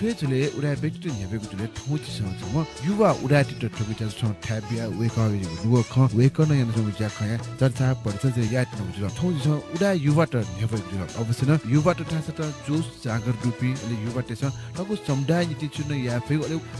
ठेजले उडा बेटिट नेबेको जुल ठौचिस छम युवा उडाटिट ठुकु ज्याजो ठ्याबिया वेकअवे दुगो ख वेकन यान सम ज्या खया चर्चा पर्छ जे यात जुल ठौचिस उडा युवा त नेबे जुल अवश्य न युवा त ठास त जोस जागर रुपी ले युवा तेस ठगु समुदाय नीति चुन या फे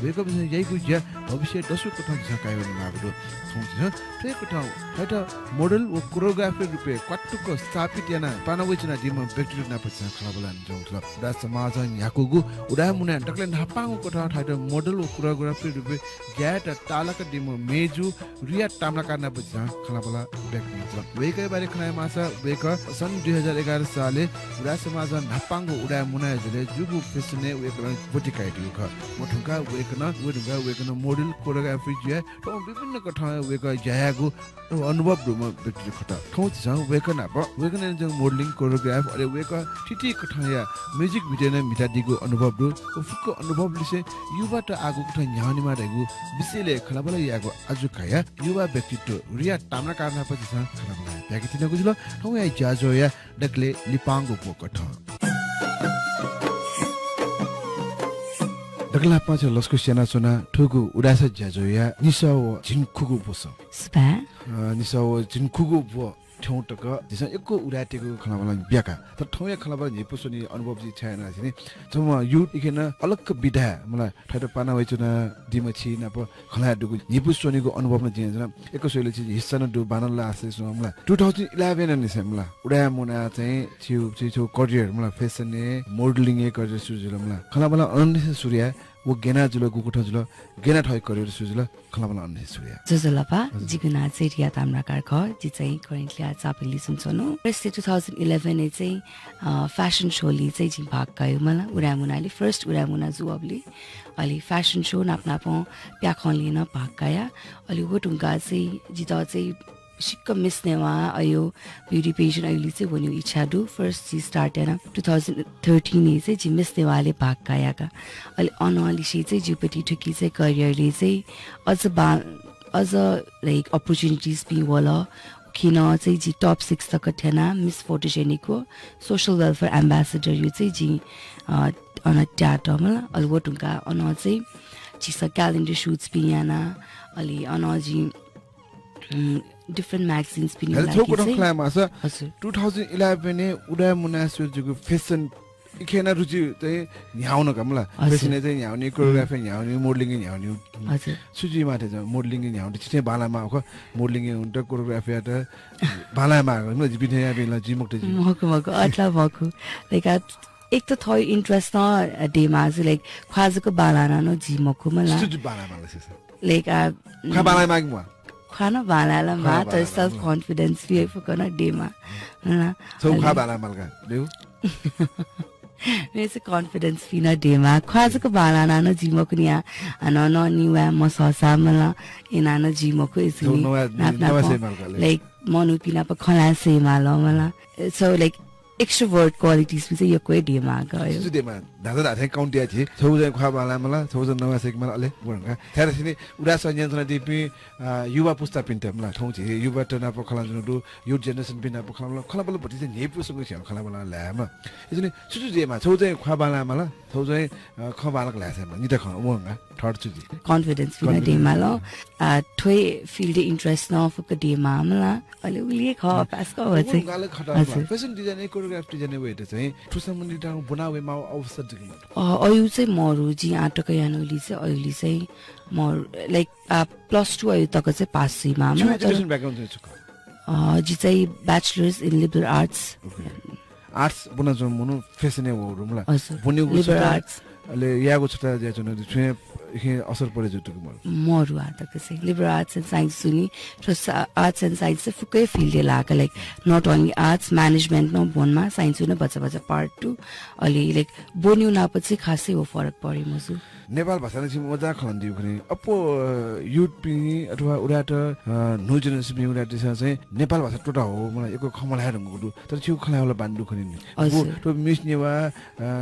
वेकअप यैगु ज्या भविष्य दसु कथा कायो मागदो ठौचिस ठेको ठाउँ हैट मोडल व कोरियोग्राफर रुपे क्वाटुको स्थापित याना पानवचना दिम व्यक्तिगत नापछ खलाबला जौल उडा समाज याकुगु उडा मुना टक्ले नापाङको कथा हैट मोडल व कोरियोग्राफर रुपे ग्याट तालक दिम मेजु रिया ताम्राकार नापछ खलाबला व्यक्तिगत वेकै बारे खनाय मासा वेक सन् 2011 साले उडा समाज नापाङको उडा मुना जले जुगु फेसने वेकन बोटिकाइदिउ ख मोठुका वेकन मोडल कोरियोग्राफर ज्या त विभिन्न कथा वेक ज्यागु अनुभव रुम व्यक्ति खटा ठौच छ वेकन अब वेकन जङ मोडलिङ कोरियोग्राफ अरे वेक ठिठी कठाया म्युजिक भिडियो न मिटादिगु अनुभव रु फुक्को अनुभव लिसे युवा त आगु कठा न्याउनी मा रहेगु विषयले खलाबला यागु आजु खाया युवा व्यक्तित्व रिया ताम्राकार न पछि छ खलाबला यागि तिन गुजुल ठौ या जाजो या डकले लिपांगु पोकठ दगला पाछ लस्कु सेना सोना ठुगु उडास ज्याजो या निसाव जिनखुगु बोस स्पा निसाव जिनखुगु बो ठौटक दिस एको उडाटेको खलाबला ब्याका त ठौया खलाबला झिपुसोनी अनुभव जि छैन छिने जम यु इखेन अलग विधा मलाई ठैट पाना वइचुना दिमछि नप खला दुगु झिपुसोनीको अनुभव न जिन एको सोले छि हिस्सा न दु बानला आसे मलाई 2011 नि सेमला उडा मुना चाहिँ छिउ करियर मलाई फेसन ने मोडलिङ ए करियर सुजुल मलाई खलाबला अननेस सूर्य वो गेना जुल गुकुठा जुल गेना ठय करियर सुजुल खलाबला अननेस सूर्य जजलपा जिगुना चाहिँ रिया ताम्राकार ख जि चाहिँ करेन्टली आज चापेली सुन्छनु फर्स्ट 2011 ने चाहिँ फ्यासन शोली चाहिँ जि भाग गयो मलाई उडामुनाले फर्स्ट उडामुना जुअबले अलि फ्यासन शो नाप्नापो प्याखली न भाग गया अलि वो ढुङ्गा चाहिँ जित चाहिँ सिक्क मिस्नेवा अयो ब्युटी पेजेन्ट अहिले चाहिँ भन्यो इच्छा डु फर्स्ट जी स्टार्ट होइन 2013 ने चाहिँ जी मिस्नेवाले भाग गएका अलि अनअलिसी चाहिँ जिउपट्टि ठुकी चाहिँ करियरले चाहिँ अझ लाइक अपर्च्युनिटिज पनि होला किन चाहिँ जी टप 6 तक थिएन मिस फोटोजेनिकको सोसल वेलफेयर एम्बेसेडर यो चाहिँ जी अन ट्याटमा अलि वो ढुङ्गा अन चाहिँ चिसा क्यालेन्डर सुट्स पनि याना अलि अन जी डिफरेंट मैगजीन्स पनि लाइक चाहिँ 2011 ने उडा मुनासु जुगु फेसन इखेना रुचि चाहिँ न्याउन कमला फेसन चाहिँ न्याउने कोरियोग्राफी न्याउने मोडलिङ न्याउने हजुर सुजी माथे चाहिँ मोडलिङ न्याउने चाहिँ बालामा हो मोडलिङ हुन्छ कोरियोग्राफी त बालामा हो न जिबिथया बेला जिमक्टे मको अट्ला मको लाइक एक त थोइ इन्ट्रेस्ट न डेमा चाहिँ लाइक ख्वाजको बालाना न जिमको मला सुजी बालामा लाइक खा बालामा म खाना बालाला मात सेल्फ कॉन्फिडेंस भी फकना डेमा ना सो खा बाला मलका देउ मेसे कॉन्फिडेंस भी ना डेमा ख्वाजको बालाना न जिमको निया न न निवा मससा मला इना न जिमको इसली लाइक मनु पिना प खला से माला मला सो लाइक एक्स्ट्रोवर्ट क्वालिटीज भी चाहिँ यो कोही डेमा गयो सुदेमा दादा दाथे काउन्टिया थि छौजै खा बाला मला छौजै नवा सेक मला अले बुढा थेर सिनी उडा संयन्त्र दिपि युवा पुस्ता पिन्ट मला ठौ छि युवा टना प खला जुनु युथ जेनेरेसन पिना प खला खला बल भति चाहिँ नेपु सुगु छ खला बला ल्यामा यसले सुजु जेमा छौजै खा बाला मला छौजै ख बालक ल्याछ नि त ख उंगा थर्ड चुजी कन्फिडेन्स बिना डेमा ल थोइ फिल्ड इन्ट्रेस्ट न फक डेमा मला अले उलिए ख पास क चाहिँ गाले खटा फेसन डिजाइन कोरियोग्राफ डिजाइन वेट चाहिँ ठुसम्म निटा बनावेमा अवसर दिनु अयु चाहिँ मरु जी आटक यानोली चाहिँ अयुली चाहिँ मर लाइक +2 अयु तक चाहिँ पास सीमा मा एजुकेसन ब्याकग्राउन्ड चाहिँ छु जी चाहिँ bachelors in liberal arts arts बुना जो मनु फेसने हो रुमला बुनेको लिबरल आर्ट्स अले यागो छटा जे छन छे असर परे जुटु मरु आटक चाहिँ लिबरल आर्ट्स एन्ड साइन्स सुनि आर्ट्स एन्ड साइन्स चाहिँ फुकै फिल्ड लाग like not only arts management न बोनमा साइन्स न बच्चा बच्चा पार्ट 2 अलि लाइक बोन्यु ना पछि खासै हो फरक परे मजु नेपाल भाषा चाहिँ मजा खलन्दिउ भने अपो युथ पिनी अथवा उडाट न्यू जेनेरेसन पिनी उडाट चाहिँ नेपाल भाषा टोटा हो मलाई एको खमलाएर गुडु तर छिउ खलाउला बान्डु खनि नि तो मिस नेवा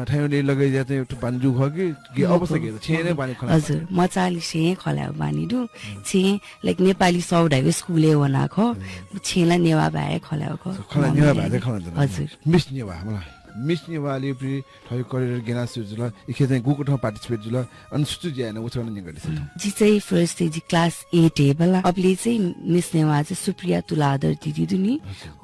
ठाउँले लगाइ जाते एउटा बान्जु ख के अवस्था के छेने बानी खला हजुर मचाली छे खलाउ बानी दु छे लाइक नेपाली सौडाको स्कुले वना ख छेला नेवा भए खलाउ ख खला नेवा भए खला हजुर मिस नेवा मलाई मिस नेवाले पनि थय करियर गेना सुजुला इखे चाहिँ गुको ठाउँ पार्टिसिपेट जुला अनि सुजु ज्यान उछन नि गदिस जी चाहिँ फर्स्ट जी क्लास 8 टेबल अबले चाहिँ मिस नेवा चाहिँ सुप्रिया तुलादर दिदी दुनी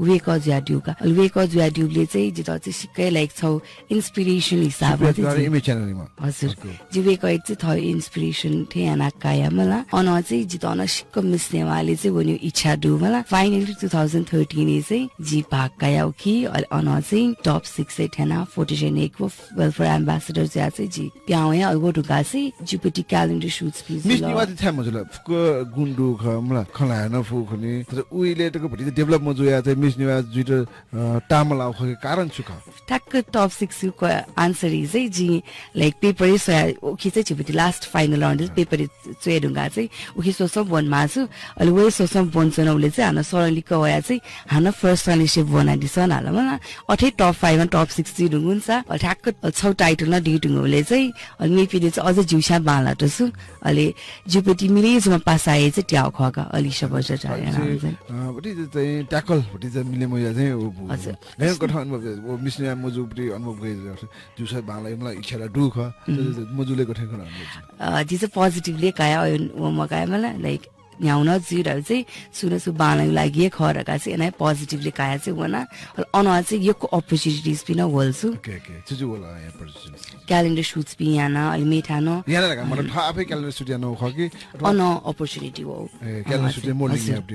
वेक ज्याड्युका वेक ज्याड्युले चाहिँ जे चाहिँ सिक्कै लाइक छौ इन्स्पिरेसन हिसाबले चाहिँ इमेज च्यानलमा हजुर जी वेक चाहिँ थय इन्स्पिरेसन थे अना काया मला अन चाहिँ जी तन सिक्क मिस नेवाले चाहिँ वन्यु इच्छा दु मला फाइनली 2013 ने चाहिँ जी भाग काया कि अन चाहिँ टप 6 ठेना फोटोजेनिक वेलफेयर एम्बेसडर चाहिँ जी प्याउ या अलगो ढुका चाहिँ जुपिटी क्यालेन्डर शूट्स पिस मिस निवा चाहिँ मजुला फुको गुन्डु ख मला खला न फुखने तर उइले तको भति डेभलप मजुया चाहिँ मिस निवा जुट टामलाउ ख कारण छु ख टक टप 6 को आन्सर इज जी लाइक पेपर इज ओके चाहिँ जुपिटी लास्ट फाइनल राउन्ड पेपर चाहिँ ढुका चाहिँ ओके सोसम वन मासु अलि वे सोसम बोन्सन उले चाहिँ हाना सरली क वया चाहिँ हाना फर्स्ट रिलेशनशिप बना दिसन हाला मला अठै टप 5 मा टप 60 ढुङ्गुन्छ ठ्याक्क छौ टाइटल न डी ढुङ्गुले चाहिँ अनि मेपीले चाहिँ अझ जिउसा बाला त सु अलि जुपिटी मिलेजमा पास आए चाहिँ ट्याउ खका अलि सबज चाहिँ बटी चाहिँ ट्याकल बटी चाहिँ मिले मया चाहिँ हजुर गयो कठा अनुभव ओ मिसने मजुपटी अनुभव गयो जुसा बाला मलाई इच्छा दुख मजुले गठन गर्न जी चाहिँ पोजिटिभली काया ओ मकाया मलाई लाइक न्याउन जिरो चाहिँ सुनसु बाँड्नको लागि खरका चाहिँ एना पोजिटिभली काया चाहिँ वना अनुवा चाहिँ योको अपर्च्युनिटिज पनि होल्छु क्यालेन्डर सुट्स पनि यहाँ अलि मेठान अन अपर्च्युनिटी हो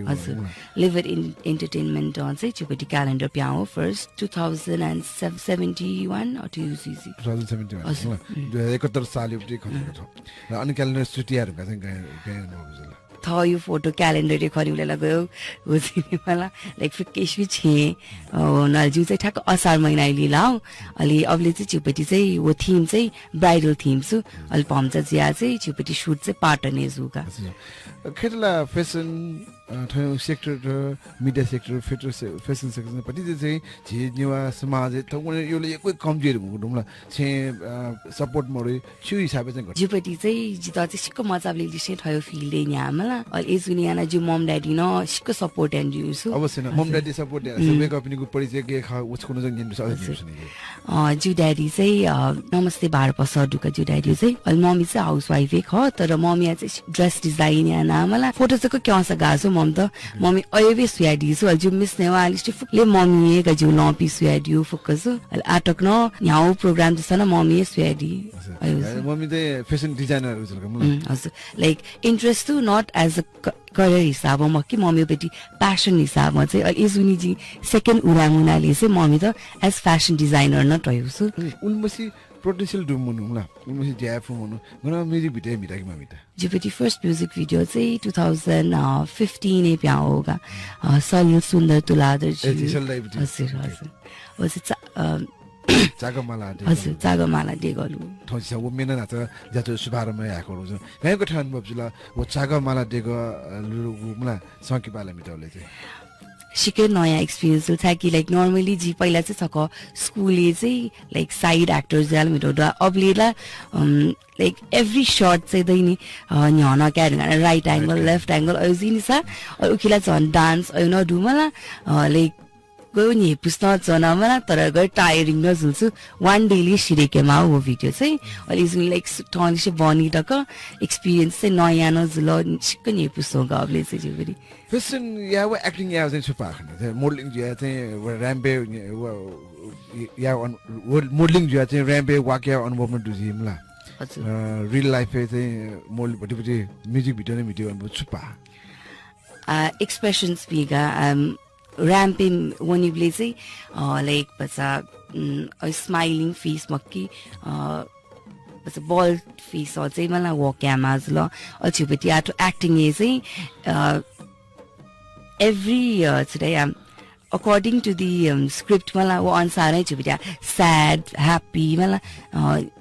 हजुर लिभर इन इन्टरटेनमेन्ट चाहिँ चुपटी क्यालेन्डर प्याउ हो फर्स्ट 2071 अटु युसिसी 2071 साल अनि क्यालेन्डर सुटियाहरुका चाहिँ गए था यो फोटो क्यालेन्डर खरिउले गयो होसिने मला लाइक फिकेश भी छे नलजु चाहिँ ठ्याक्क असार महिना अहिले लाउ अलि अबले चाहिँ चुपटी चाहिँ वो थीम चाहिँ ब्राइडल थीम छु अलि पम्च जिया चाहिँ चुपटी शूट चाहिँ पाटने जुका खेतला फेसन ठयो sector media sector fashion sector पति चाहिँ जे नेवा समाज त उनी यो एकै कमजोर हुनुला छे सपोर्ट मरे छु हिसाबले चाहिँ जुपटी चाहिँ जिता चाहिँ सिक्क मजाले लिसे ठयो फिल्ड यहाँ मला अलि एजुनियाना जो मम ड्याडी न सिक्क सपोर्ट एन्ड युसु अवश्य न मम ड्याडी सपोर्ट वेक अप निको परिचय के खा उछकुन चाहिँ गेम जु ड्याडी चाहिँ नमस्ते बार पस दुका जु ड्याडी चाहिँ अलि मम्मी चाहिँ हाउसवाइफ ख तर मम्मी चाहिँ ड्रेस डिजाइन या नामला फोटो चाहिँ क्यासा गासो मम त मम्मी अयबे सुयाडी सु अलि मिस नेवा अलि फुकले मम्मी का जु लपी सुयाडी फोकस अलि आटक न यहाँ प्रोग्राम जसन मम्मी सुयाडी मम्मी चाहिँ फेसन डिजाइनर हजुर like interest to not as a career हिसाबमा कि मम्मी बेटी प्यासन हिसाबमा चाहिँ अलि एजुनी जी सेकेन्ड उरामुनाले चाहिँ मम्मी त एज फेसन डिजाइनर न टयुसु उनमसी पोटेन्शियल डुम मुनुला उनमसी ज्याफ मुनु गना म्युजिक भिडियो मिटाकी मामिता जुपिटी फर्स्ट म्युजिक भिडियो चाहिँ 2015 ने प्या होगा सलिल सुन्दर तुलादर जी हजुर चागमाला डेगलु ठोसा वो मेना नाच जातो सुभारमा याको रुज गएको ठाउँ बब्जुला वो चागमाला डेग लुरुगुमला सकी पाला मिटाउले चाहिँ सिकै नयाँ एक्सपिरियन्स छ कि लाइक नर्मली जी पहिला चाहिँ सक स्कुलले चाहिँ लाइक साइड एक्टर्स याल मिटोडा अबलेला लाइक एभ्री शॉट चाहिँ दैनी न्याना क्या राइट एंगल लेफ्ट एंगल अजिनी सा और उखिला झन् डान्स न डुमला लाइक गयो नि पुस्न जनामा तर गयो टायरिङ न जुल्छु वान डेली सिरेकेमा हो भिडियो चाहिँ अहिले जुन लाइक टनिसे बनी टक एक्सपिरियन्स चाहिँ नयाँ न जुल सिक्क नि पुस्नो गबले चाहिँ जुबरी फेसन या व एक्टिङ या चाहिँ छुपा खने मोडलिङ जो चाहिँ र्याम्पे या मोडलिङ जो चाहिँ र्याम्पे वाक्य अनुभव न दुजिमला रियल लाइफ चाहिँ मोल भटिभटि म्युजिक भिडियो नै भिडियो अनुभव छुपा एक्सप्रेसन्स बिगा र्याम्पिङ वनिबले चाहिँ लाइक बच्चा स्माइलिङ फेस मक्की बच्चा बल फेस चाहिँ मलाई वक्यामा ल अछिपट्टि आटो एक्टिङ चाहिँ every today according to the script मलाई वो अनुसारै छिपट्टि sad happy मलाई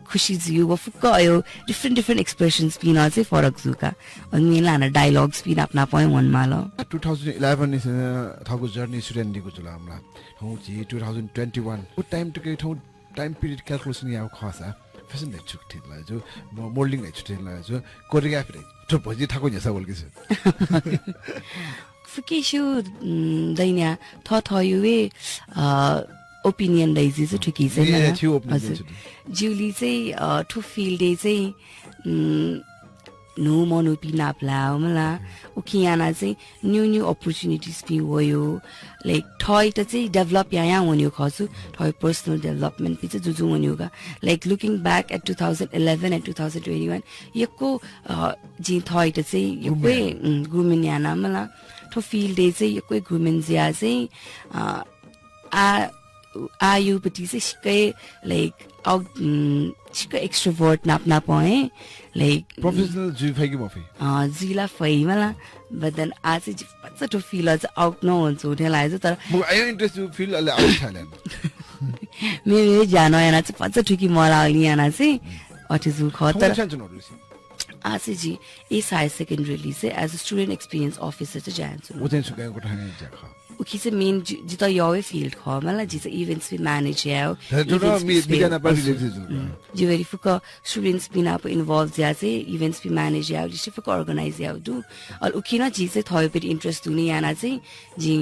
खुशी जियो वो फुक्का आयो different expressions पिना चाहिँ फरक जुका अनि मेला हाना डायलॉग्स पिना अपना पाए मनमा ल 2011 नि थको जर्नी स्टुडेन्ट दिको जुल हमला हौ जी 2021 वो टाइम टके ठौ टाइम पिरियड क्याल्कुलेसन या खसा फेसन ले छुट्टी ला जो मोल्डिङ ले छुट्टी ला जो कोरियोग्राफी तो भजी थको जसा बोल के फुकेशु दैन्या थथयुवे ओपिनियन दैजी चाहिँ ठिकै छैन हजुर ज्यूली चाहिँ ठु फिल्डे चाहिँ नो मनोपी नाप्ला मला उखियाना चाहिँ न्यू अपर्च्युनिटिज पि भयो लाइक ठय त चाहिँ डेभलप यहाँ हुन्यो खसु ठय पर्सनल डेभलपमेन्ट पि चाहिँ जुजु हुन्योगा like looking back at 2011 and 2021 यको जी थय त चाहिँ यकै गुमिन याना मला ठो फिल्डे चाहिँ यकै गुमिन ज्या चाहिँ आयुपट्टि चाहिँ सिक्कै लाइक सिक्कै एक्स्ट्रोभर्ट नाप्ना पाएँ लाइक प्रोफेसनल जी फाइकी मफी जिला फै मला बट देन आज चाहिँ पच्चा ठो फिल चाहिँ आउट नहुन्छ उठे लाग्यो तर म आयो इन्ट्रेस्ट टु फिल अले आउट थालेन मेरो जान याना चाहिँ पच्चा ठुकी मलाई याना चाहिँ अटिजु खतर आज जी इस हायर सेकेन्डरी चाहिँ as a student experience officer चाहिँ जान्छु उ चाहिँ सुगाको ठाने जाख उखी चाहिँ मेन जित यौवे फिल्ड ख मलाई जी चाहिँ इभेन्ट्स भी मैनेज याओ जी वेरी फुक स्टुडेन्ट्स बिना पे इन्भल्व ज्या चाहिँ इभेन्ट्स भी मैनेज याओ जी फुक अर्गनाइज याओ दु और उखी न जी चाहिँ थयो पे इन्ट्रेस्ट दुनी याना चाहिँ जी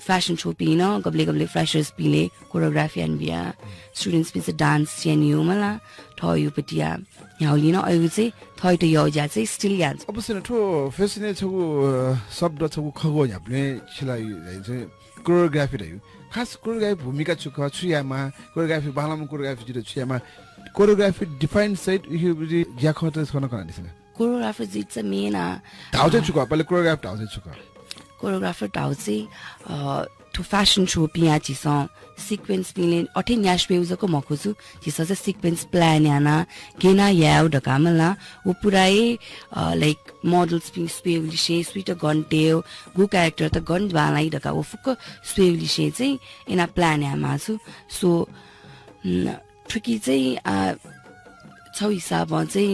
फैशन शो पिन गब्ले फ्रेशर्स पिले कोरियोग्राफी एन्ड बिया स्टुडेन्ट्स पिन चाहिँ डान्स च्यानियो मला थयो पटिया यहाँ लिन अहिले चाहिँ थय त यौ ज्या चाहिँ स्टिल यान्स अब सेन ठो फेसने छगु शब्द छगु खगो यापले छिलाई चाहिँ कोरियोग्राफी रह्यो खास कोरियोग्राफी भूमिका छुख छुयामा कोरियोग्राफी बालाम कोरियोग्राफी जिरो छुयामा कोरियोग्राफी डिफाइन साइट यु ज्या खत छन कना दिसन कोरियोग्राफी जित चाहिँ मेन धाउ चाहिँ छुख पहिले कोरियोग्राफी धाउ चाहिँ छुख कोरियोग्राफर धाउ चाहिँ to fashion show पिया चिसा sequence पिले अठे न्याश बेउजको मखुजु चिसा चाहिँ sequence plan याना केना याउ ढकामला वो पुराए लाइक models पिन स्पेवलिशे स्वीट गन्टेउ गु क्यारेक्टर त गन बालाई ढका वो फुक स्पेवलिशे चाहिँ एना प्लान या मासु सो ठुकी चाहिँ छौ हिसाब चाहिँ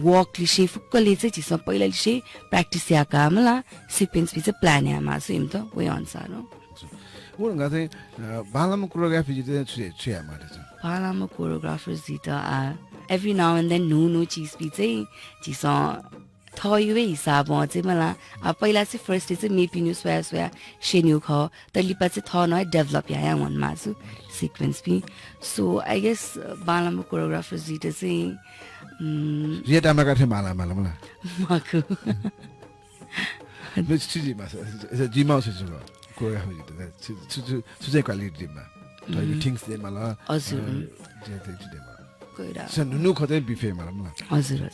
वक लिशे फुक्कले चाहिँ चिसा पहिला लिशे प्र्याक्टिस या कामला सिक्वेन्स चाहिँ प्लान या मासु हिम त वे अनुसार हो उनगा चाहिँ बालाम कोरियोग्राफी जिते छुया मारे छ बालाम कोरियोग्राफर्स जित every now and then no चीज पि चाहिँ चिसा थयुवे हिसाब चाहिँ मलाई पहिला चाहिँ फर्स्ट डे चाहिँ मेपिन्यु स्वया सेन्यु ख तलिपा चाहिँ थ न डेभलप या वन मासु सिक्वेन्स पि सो आई गेस बालाम कोरियोग्राफर्स जित चाहिँ रिया ताम्राकार थे माला माकु Which chiji mas? Jima also juga. Korea hoi itu. Sudah quality ma. Tapi things deh malah. Azur. Jadi itu deh malah. Korea. So nunu kau buffet malah malah. Azur.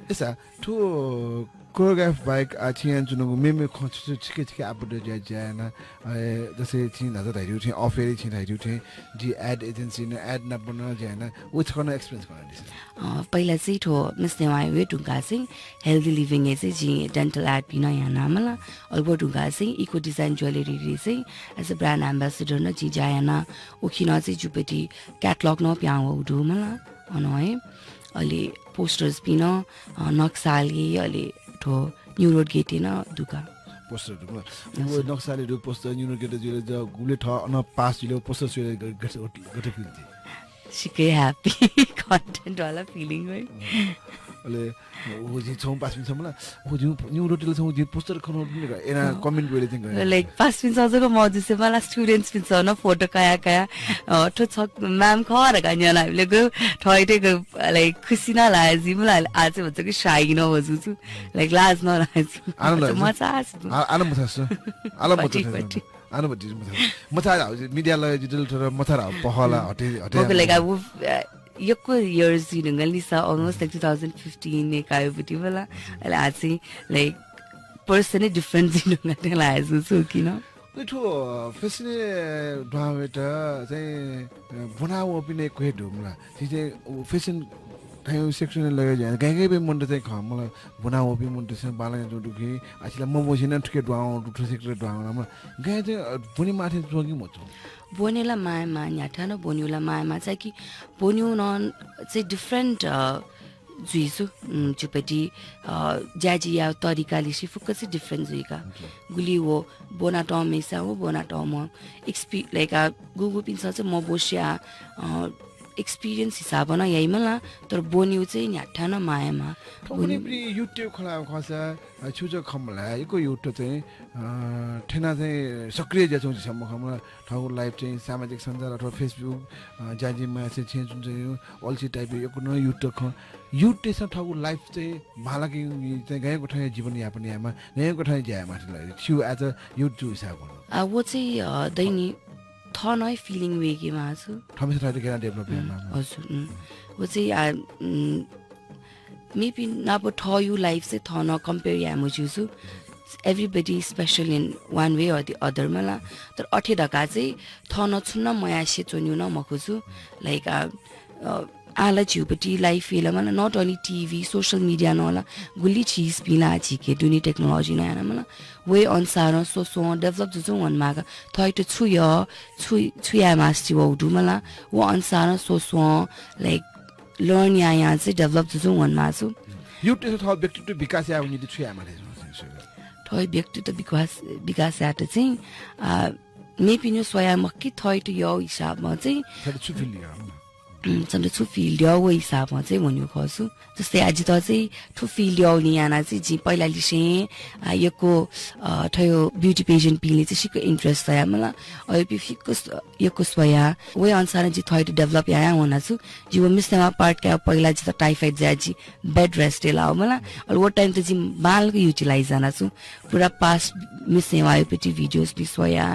Esa tu choreograph baik acian cunung meme konsul cike apa dah jaya na. जैसे थी नजर I थी offer थी I थी जी ad agency ने add ना बना जाए ना वो थोड़ा एक्सपीरियंस करना दिस पहिला चाहिँ ठो मिस्ने वाइ वे ढुङ्गा चाहिँ हेल्दी लिभिङ चाहिँ जी डेन्टल एड पिन यहाँ नामला अल्बो ढुङ्गा चाहिँ इको डिजाइन ज्वेलरी चाहिँ एज अ ब्रान्ड एम्बेसडर न जी जायना उखिन चाहिँ जुपेटी क्याटलग न प्याउ उडु मला अनय अलि पोस्टर्स पिन नक्साली अलि ठो न्यू रोड गेट न दुका पोस्टर वो नक्साले रु पोस्टर न्यू गेट जुले ज गुले ठ अन पास जुले पोस्टर सुले गटे फिल थी शिके हैप्पी कंटेंट वाला फीलिंग है अले वो जी छौ 5 मिनेट सम्म वो जी न्यू रोटेल छौ जी पोस्टर खनो एना कमेन्ट वेले थिंग लाइक 5 मिनेट अझको म जसे वाला स्टुडेन्ट्स पिन्छ न फोटो कया ठो छ म्याम खर गान्या हामीले गयो ठइटेको लाइक खुसी न लागे जी मलाई आज भन्छ कि शाई न होजु छु लाइक लाज न लाज मजा आनन्द मथास आनन्द मथा मिडिया ल डिजिटल थर मथा पहला हटे लाइक यको इयर्स दिनुंगल निसा almost like 2015 ने कायो बिटी वाला अले आज चाहिँ लाइक पर्सन डिफरेंट दिनुंगल लाजु छु किन ठो फेसने ढावेटा चाहिँ बनाउ पनि कोही ढुमला चाहिँ फेसन थायो सेक्सन लगे जाए गए पे मुंडे चाहिँ खा मलाई बनाउ पनि मुंडे चाहिँ बाला जो दुखी आछिला म बसिन ठुके ढाउ दुठो सेक्टर ढाउ म गए चाहिँ बुनी माथे जोगी मचो बोनेला मायामा न्याठा न बोन्युला मायामा चाहिँ कि बोन्यु न चाहिँ डिफरेंट जुइसु चुपेटी ज्याजी या तरिकाले सि फुक्कै डिफरेंट जुइका गुली वो बोना टमेसा हो बोना टम लाइक गुगु पिन्छ चाहिँ म बोसिया एक्सपीरियंस हिसाब न यही मला तर बोन्यु चाहिँ न्याठा न मायामा ठोकने पनि युट्युब खोला खसा छुजो खमला यको युट्युब चाहिँ ठेना चाहिँ सक्रिय ज्याछौ सम्म खमला ठाउँ लाइभ चाहिँ सामाजिक सञ्जाल अथवा फेसबुक ज्याजिमा चाहिँ चेन्ज हुन्छ यो अल्छी टाइप यको न युट्युब ख युट्युब ठाउँ लाइभ चाहिँ भालाकी चाहिँ गएको ठाउँ जीवन यापन यामा गएको ठाउँ ज्या माथिलाई छु एज अ युट्युब हिसाब गर्नु वो चाहिँ दैनी थनै फिलिङ वेकेमा छु थमै थै के डेभलप यामा हजुर वो चाहिँ मेबी नाबो थयु लाइफ चाहिँ थन कम्पेयर यामु जुसु everybody special in one way or the other मला तर अठे ढका चाहिँ थन छुन्न मया से चोन्यु न मखुछु लाइक आला चिउपटी लाइफ फेला मला not only TV social media नला गुली चीज पिला छिके दुनी टेक्नोलोजी नयाना मला वे अनुसार सोसो डेभलप जुजु वन मागा थैट छुया मास्टी वडु मला वो अनुसार सोसो लाइक लर्न या चाहिँ डेभलप जुजु वन मासु युट्युब थ व्यक्तित्व विकास या उनी छुया माले थै व्यक्तित्व विकास यात चाहिँ मेपिनो सोया मक्की थैट यो हिसाबमा चाहिँ सबै छु फिल्ड हो हिसाबमा चाहिँ भन्नु खोज्छु जस्तै आज त चाहिँ ठु फिल्ड आउने याना चाहिँ जी पहिला लिसे यको ठयो ब्युटी पेजेन्ट पिले चाहिँ सिको इन्ट्रेस्ट छ मलाई अहिले पिफिको यको सोया वे अनुसार जी थै डेभलप या हुना छु जीव मिस्नेमा पार्ट का पहिला जी त टाइफाइड ज्याजी बेड रेस्ट लाओ मलाई और वो टाइम त जी बालको युटिलाइज जाना छु पुरा पास्ट मिस्नेमा पिटी भिडियोस भी सोया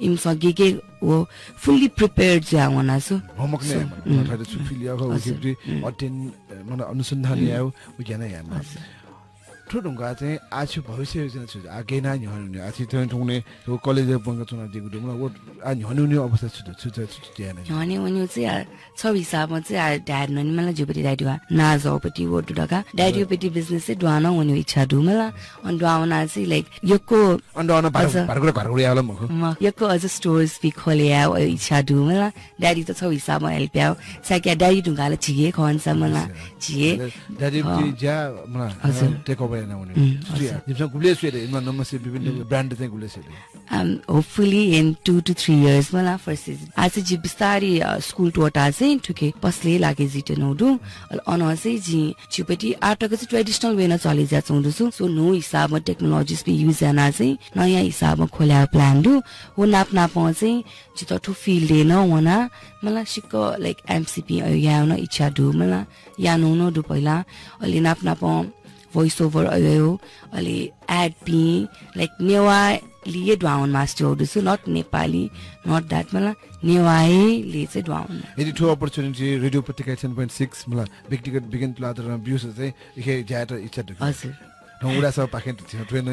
इमसा गेगे वो फुल्ली प्रिपेयर्ड जा हुना छु होमवर्क ने थै छु फिलिया हो उजिब्री अटेन्ड मन अनुसन्धान याउ उज्याना यामा ठुडुंगा चाहिँ आज भविष्य योजना छु आगे ना हनुने आज चाहिँ ठुङने तो कलेज बंग चुना दिगु दुमला वो आज हनुने अवस्था छु ज्याना हने वन्यु चाहिँ छ हिसाबमा चाहिँ ड्याड ननि मलाई जुबरी डाइडुवा ना जौपटी वो दुडका डाइडियोपटी बिजनेस चाहिँ दुआना वन्यु इच्छा दुमला अन दुआना चाहिँ लाइक यको अन्डा घरगुडी आला मखो यको अझ स्टोर्स भी खोले या इच्छा दुमला ड्याडी त छ हिसाबमा हेल्प याउ साक्या ड्याडी ढुंगाले छिगे खन्छ मला छिगे ड्याडी ज्या मला टेक ओभर ना उनी जिमसँग गुले सुले इन नमसे विभिन्न ब्रान्ड चाहिँ गुले सुले होपफुली इन 2 to 3 years मला फर्स्ट आज जी बिस्तारी स्कुल टोटा चाहिँ ठुके पसले लागे जिते नौडु अन चाहिँ जी छिपटी आटको चाहिँ ट्रेडिसनल वेना चले जा चाहन्छु सो नो हिसाबमा टेक्नोलोजिस भी युज गर्न चाहिँ नयाँ हिसाबमा खोल्या प्लान दु हो नाप चाहिँ जित ठु फिल्ड न होना मलाई सिक्क लाइक एमसीपी याउन इच्छा दु मलाई यानो न दु पहिला अलि नाप voice over ayo ali ad pi like newa liye down master so not Nepali not that mala newa le se down यदि ठो अपर्चुनिटी रेडियो पत्रिका 10.6 मला व्यक्तिगत बिगिन प्लादर भ्यूज चाहिँ इखे ज्याट इच्छा दु हजुर ढौडा सब पाखेन थियो ट्रेन